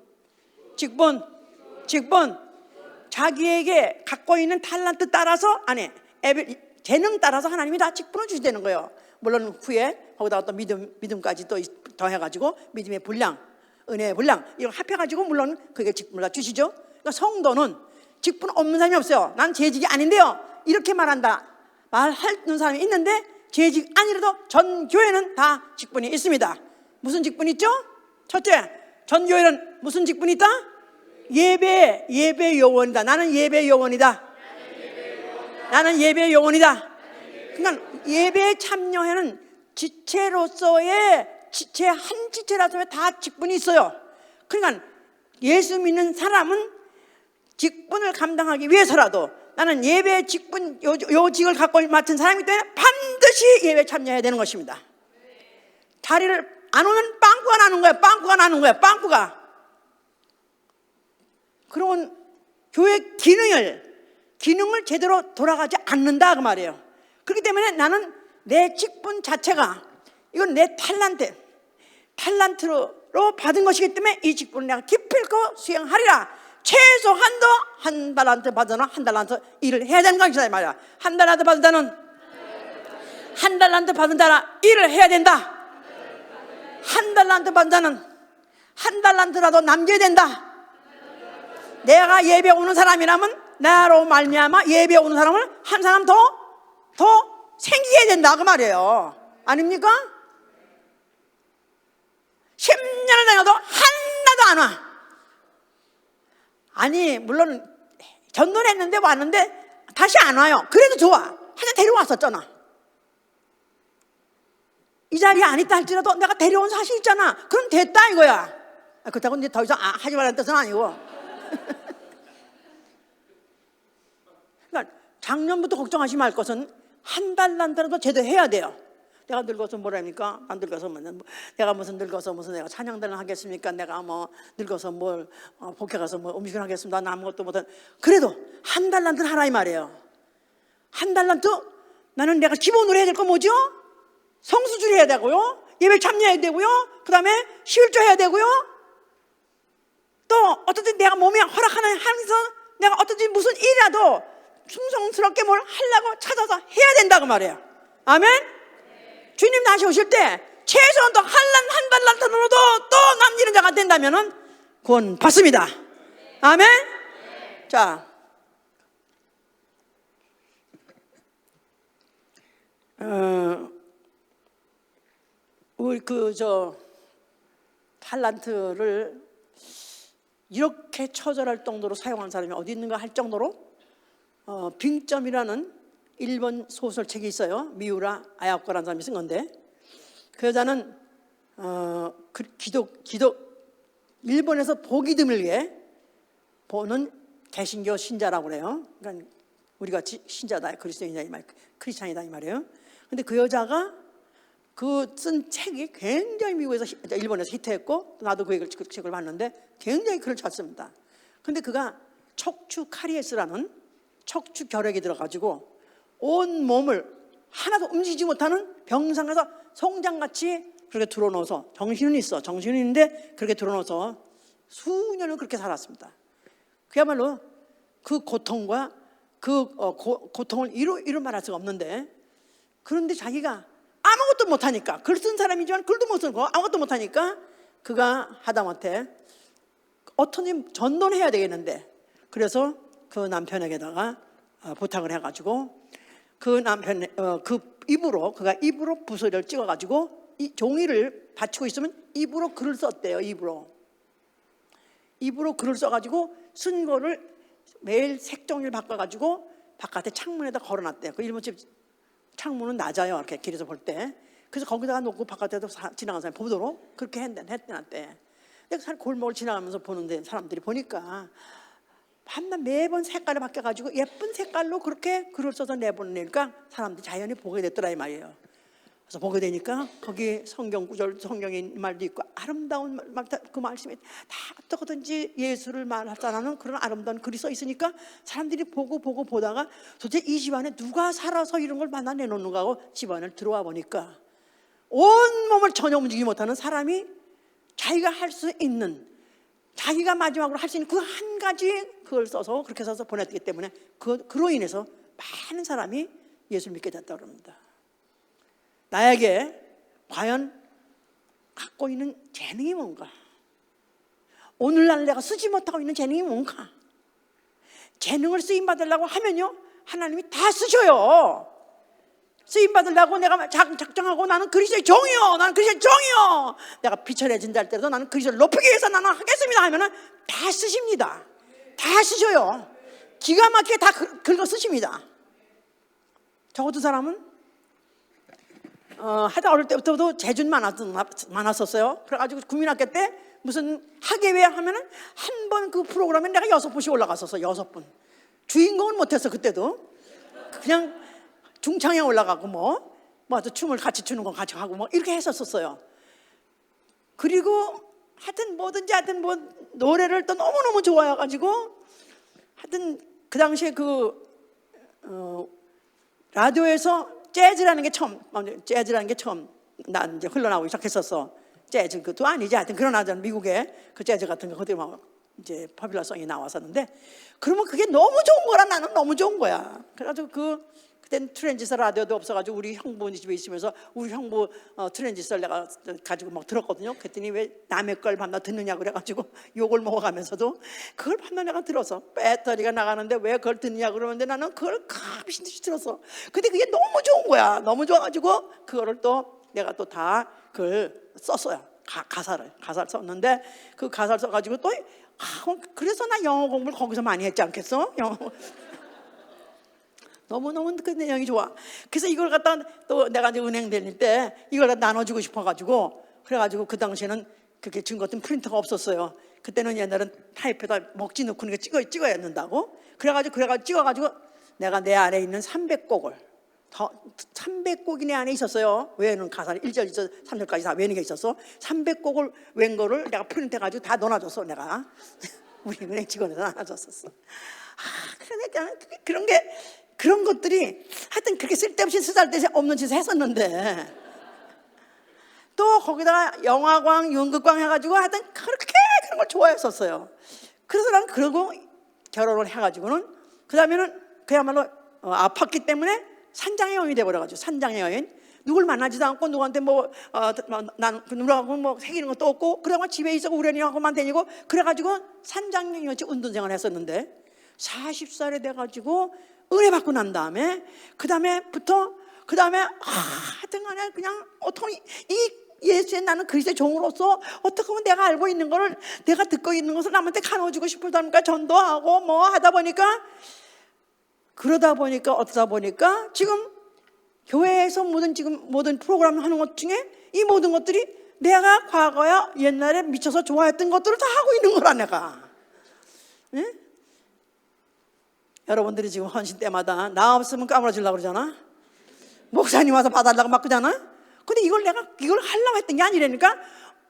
자기에게 갖고 있는 탈란트 따라서, 재능 따라서 하나님이 다 직분을 주시다는 거예요. 물론 후에 거기다가 또 믿음까지 또 더해가지고 믿음의 분량, 은혜의 분량 이걸 합해가지고 물론 그게 직분을 다 주시죠. 그러니까 성도는 직분 없는 사람이 없어요. 난 재직이 아닌데요, 이렇게 말하는 사람이 있는데 재직 아니라도 전 교회는 다 직분이 있습니다. 무슨 직분이 있죠? 첫째, 전 교회는 무슨 직분이 있다? 예배 요원이다. 나는 예배 요원이다. 그러니까 예배에 참여하는 지체로서의 한 지체라서 다 직분이 있어요. 그러니까 예수 믿는 사람은 직분을 감당하기 위해서라도 나는 예배 직분 요직을 갖고 맡은 사람이기 때문에 반드시 예배 참여해야 되는 것입니다. 자리를 안 오면 빵꾸가 나는 거예요. 빵꾸가 나는 거예요. 빵꾸가. 그런 교회 기능을 제대로 돌아가지 않는다 그 말이에요. 그렇기 때문에 나는 내 직분 자체가 이건 내 탈란트로 받은 것이기 때문에 이 직분을 내가 기필코 수행하리라. 최소한도 한 달란트 받으나 한 달란트 일을 해야 되는 것이다 말이야. 한 달란트 받은 자는 한 달란트 받은 자라 일을 해야 된다. 한 달란트 받은 자는 한 달란트라도 남겨야 된다. 내가 예배 오는 사람이라면 나로 말미암아 예배 오는 사람을 한 사람 더 생기게 된다 그 말이에요. 아닙니까? 10년을 다녀도 하나도 안 와. 아니 물론 전도했는데 왔는데 다시 안 와요. 그래도 좋아. 하나 데려왔었잖아. 이 자리에 안 있다 할지라도 내가 데려온 사실 있잖아. 그럼 됐다 이거야. 그렇다고 이제 더 이상 하지 말라는 뜻은 아니고. 그러니까 작년부터 걱정하지 말 것은 한 달란트라도 제대로 해야 돼요. 내가 늙어서 뭐랍니까? 안 늙어서 내가 무슨 늙어서 무슨 내가 찬양단을 하겠습니까? 내가 뭐 늙어서 뭘 복회 가서 뭐 음식을 하겠습니다. 나 아무것도 못한. 그래도 한 달란트는 하라 이 말이에요. 한 달란트 나는 내가 기본으로 해야 될 거 뭐죠? 성수주를 해야 되고요. 예배 참여해야 되고요. 그 다음에 11조 해야 되고요. 또 어떻게 내가 몸이 허락하는 하면서 내가 어떻게 무슨 일이라도 충성스럽게 뭘 하려고 찾아서 해야 된다고 말이에요. 아멘? 주님 다시 오실 때 최소한 또 한 달란트로도 또 남기는 자가 된다면은 구원 받습니다. 아멘? 자, 우리 탈란트를 이렇게 처절할 정도로 사용한 사람이 어디 있는가 할 정도로 빙점이라는 일본 소설책이 있어요. 미우라 아야코라는 사람이 쓴 건데 그 여자는 일본에서 보기 드물게 보는 개신교 신자라고 그래요. 그러니까 우리같이 신자다, 그리스도인이다 이 말, 크리스찬이다 이 말이에요. 근데 그 여자가 그 쓴 책이 굉장히 일본에서 히트했고 나도 그 책을 봤는데 굉장히 글을 쳤습니다. 근데 그가 척추 카리에스라는 척추 결핵이 들어가지고 온 몸을 하나도 움직이지 못하는 병상에서 송장같이 그렇게 들어놓아서 정신은 있는데 그렇게 들어놓아서 수년을 그렇게 살았습니다. 그야말로 그 고통과 고통을 이루 말할 수가 없는데 그런데 자기가 아무것도 못하니까 글 쓴 사람이지만 글도 못 쓰고 아무것도 못하니까 그가 하다못해 어떻게 전도를 해야 되겠는데 그래서 그 남편에게다가 부탁을 해가지고 그 남편 그가 입으로 부서리를 찍어가지고 이 종이를 받치고 있으면 입으로 글을 썼대요. 입으로 글을 써가지고 쓴 거를 매일 색종이를 바꿔가지고 바깥에 창문에다 걸어놨대요. 그 일본집 창문은 낮아요. 이렇게 길에서 볼 때. 그래서 거기다가 놓고 바깥에도 지나가는 사람이 보도록 그렇게 해놨대. 근데 골목을 지나가면서 보는데 사람들이 보니까 밤낮 매번 색깔을 바뀌어가지고 예쁜 색깔로 그렇게 글을 써서 내보내니까 사람들이 자연히 보게 됐더라 이 말이에요. 그래서 보게 되니까 거기 성경 구절, 성경의 말도 있고 아름다운 그 말씀이 다 어떻게든지 예수를 말하자는 그런 아름다운 글이 써 있으니까 사람들이 보다가 도대체 이 집안에 누가 살아서 이런 걸 만나 내놓는가 하고 집안을 들어와 보니까 온 몸을 전혀 움직이지 못하는 사람이 자기가 할 수 있는 자기가 마지막으로 할 수 있는 그 한 가지 그걸 써서 그렇게 써서 보냈기 때문에 그로 인해서 많은 사람이 예수를 믿게 됐다고 합니다. 나에게 과연 갖고 있는 재능이 뭔가? 오늘날 내가 쓰지 못하고 있는 재능이 뭔가? 재능을 쓰임받으려고 하면요 하나님이 다 쓰셔요. 쓰임받으려고 내가 작정하고 나는 그리스도의 종이요, 나는 그리스도의 종이요, 내가 비천해진다 할 때도 나는 그리스도를 높이기 위해서 나는 하겠습니다 하면은 다 쓰십니다. 다 쓰셔요. 기가 막히게 다 긁어 쓰십니다. 저 같은 사람은 하여튼 어릴 때부터도 재준 많았었어요. 그래가지고 국민학교 때 무슨 학예회 하면은 한 번 그 프로그램에 내가 6번씩 올라갔었어. 6번. 주인공은 못했어. 그때도 그냥 중창에 올라가고 뭐 또 춤을 같이 추는 거 같이 하고 뭐 이렇게 했었어요. 그리고 하여튼 뭐든지 하여튼 뭐 노래를 또 너무너무 좋아해가지고 하여튼 그 당시에 라디오에서 재즈라는 게 처음 난 이제 흘러나오기 시작했었어. 재즈 그것도 아니지. 하여튼 그런 하여튼 미국의 그 재즈 같은 거 그때 막 이제 포퓰러송이 나왔었는데, 그러면 그게 너무 좋은 거라. 나는 너무 좋은 거야. 그래가지고 그때는 트랜지스터 라디오도 없어가지고 우리 형부 집에 있으면서 우리 형부 트랜지스터를 내가 가지고 막 들었거든요. 그랬더니 왜 남의 걸 밤낮 듣느냐 그래가지고 욕을 먹어가면서도 그걸 밤낮 내가 들어서 배터리가 나가는데 왜 그걸 듣느냐 그러는데 나는 그걸 미친 듯이 들었어. 근데 그게 너무 좋은 거야. 너무 좋아가지고 그거를 또 내가 또 다 그걸 썼어요. 가사를 썼는데 그 가사를 써가지고 또 그래서 나 영어 공부를 거기서 많이 했지 않겠어? 너무너무 그 내용이 좋아. 그래서 이걸 갖다 또 내가 이제 은행 다닐 때 이걸 갖다 나눠주고 싶어가지고, 그래가지고 그 당시에는 그렇게 증거 같은 프린터가 없었어요. 그때는 옛날엔 타입에다 먹지 넣고 찍어야 했는다고. 그래가지고 찍어가지고 내가 내 안에 있는 300곡을 300곡이 내 안에 있었어요. 외우는 가사를 1절, 2절, 3절까지 다 외우는 게 있었어. 300곡을 외운 거를 내가 프린트해가지고 다 넣어놔줬어. 내가 우리 은행 직원에서 나눠줬었어. 그러니까 그런 것들이 하여튼 그렇게 쓸데없이 쓰잘데기 없는 짓을 했었는데, 또 거기다가 영화광, 연극광 해가지고 하여튼 그렇게 그런 걸 좋아했었어요. 그래서 난 그러고 결혼을 해가지고는 그 다음에는 그야말로 아팠기 때문에 산장의 여인이 돼버려가지고, 산장의 여인, 누굴 만나지도 않고 누구한테 누구하고 뭐 새기는 것도 없고, 그러고 집에 있어 우연히하고만 다니고 그래가지고 산장의 여인 운동생활을 했었는데, 40살이 돼가지고 은혜 받고 난 다음에 하여튼 간에 그냥 어떻게 이 예수의 나는 그리스도의 종으로서 어떻게 보면 내가 알고 있는 거를, 내가 듣고 있는 것을 남한테 나눠주고 싶다 보니까 전도하고 뭐 하다 보니까, 그러다 보니까 어쩌다 보니까 지금 교회에서 모든 프로그램 하는 것 중에 이 모든 것들이 내가 과거에 옛날에 미쳐서 좋아했던 것들을 다 하고 있는 거라. 내가 여러분들이 지금 헌신 때마다 나 없으면 까무러지려고 그러잖아. 목사님 와서 봐달라고 막 그러잖아. 근데 이걸 하려고 했던 게 아니라니까.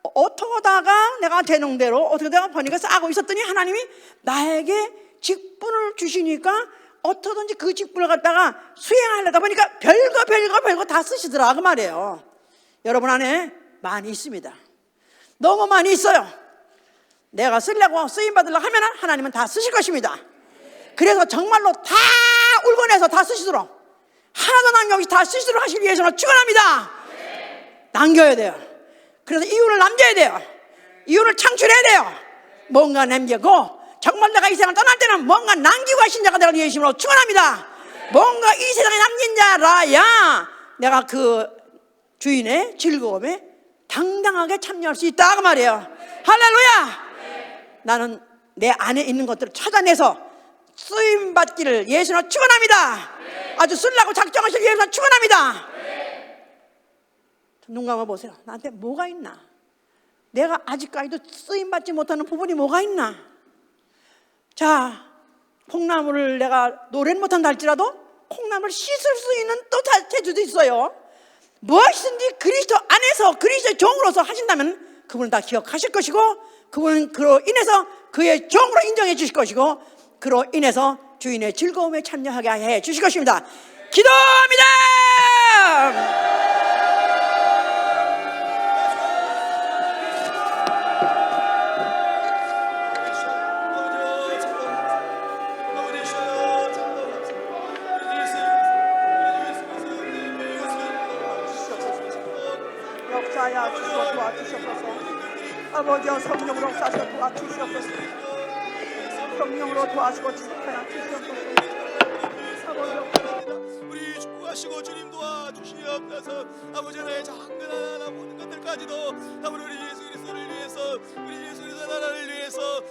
어떠다가 내가 재능대로 어떻게 내가 보니까 싸고 있었더니 하나님이 나에게 직분을 주시니까 어떠든지 그 직분을 갖다가 수행하려다 보니까 별거 다 쓰시더라 그 말이에요. 여러분 안에 많이 있습니다. 너무 많이 있어요. 내가 쓰려고 쓰임받으려고 하면 하나님은 다 쓰실 것입니다. 그래서 정말로 다 울고내서 다 쓰시도록, 하나도 남김없이 다 쓰시도록 하시기 위해서는 축원합니다. 남겨야 돼요. 그래서 이윤을 남겨야 돼요. 이윤을 창출해야 돼요. 뭔가 남기고, 정말 내가 이 세상을 떠날 때는 뭔가 남기고 하신 자가 되는 예수님으로 축원합니다. 뭔가 이 세상에 남긴 자라야 내가 그 주인의 즐거움에 당당하게 참여할 수 있다 그 말이에요. 할렐루야. 나는 내 안에 있는 것들을 찾아내서 쓰임받기를 예수님으로 축원합니다. 아주 쓰려고 작정하실 예수님으로 축원합니다. 눈 감아보세요. 나한테 뭐가 있나? 내가 아직까지도 쓰임받지 못하는 부분이 뭐가 있나? 자, 콩나물을 내가 노래는 못한다 할지라도 콩나물을 씻을 수 있는 또 재주도 있어요. 무엇이든지 그리스도 안에서 그리스도의 종으로서 하신다면 그분은 다 기억하실 것이고, 그분은 그로 인해서 그의 종으로 인정해 주실 것이고, 그로 인해서 주인의 즐거움에 참여하게 해 주실 것입니다. 기도합니다. 역사야 주셔 도와주셔서, 아버지여 성령으로 역사하셔 도와주시옵소서. 성령으로 도와주고 축복하여 주시옵소서. 우리 축복하시고 주님 도와주시옵소서. 아버지 나의 작은 하나 모든 것들까지도 아버지 우리 예수 그리스도를 위해서, 우리 예수 그리스도 나라를 위해서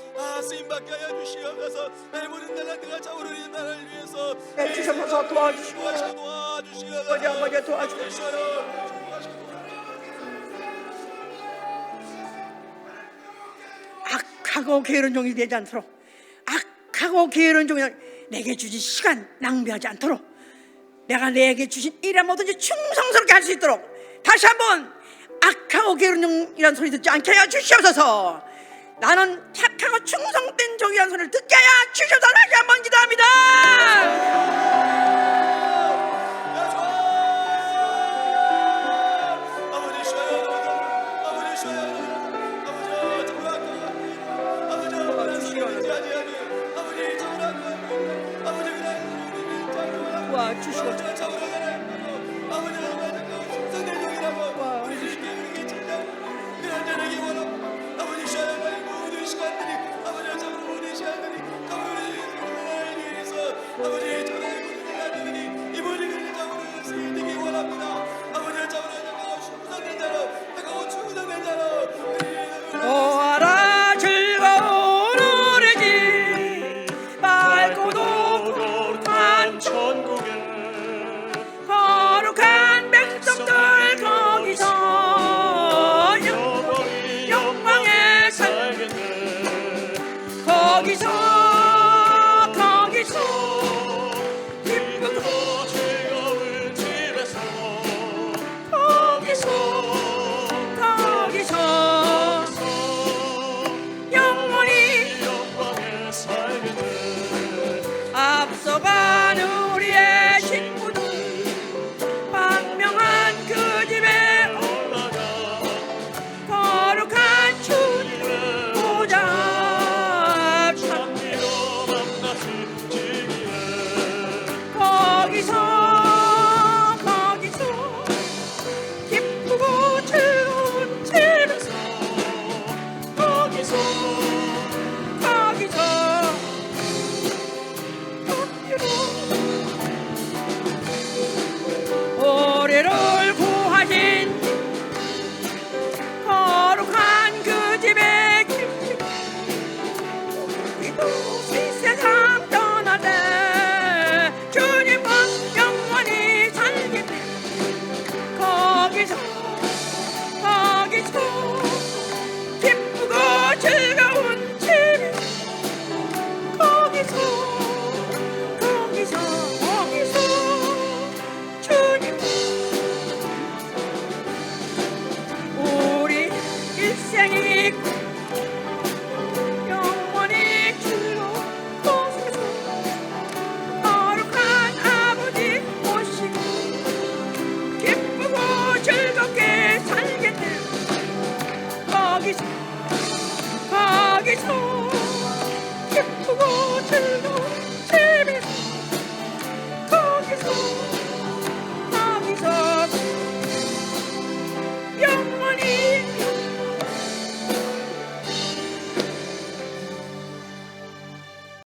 쓰임받게 하여 주시옵소서. 나의 모든 달란트가 차오르는 나라를 위해서 주셔서 도와주시고, 아버지 도와주시옵소서. 악하고 게으른 종이 되지 않도록, 악하고 게으른 종이 내게 주신 시간 낭비하지 않도록 내가 내게 주신 일에 뭐든지 충성스럽게 할 수 있도록 다시 한번 악하고 게으른 소리 듣지 않게 하여 주시옵소서. 나는 착하고 충성된 종이라는 소리를 듣게 하여 주시옵소서. 다시 한번 기도합니다. 와 주시옵소서. 아버지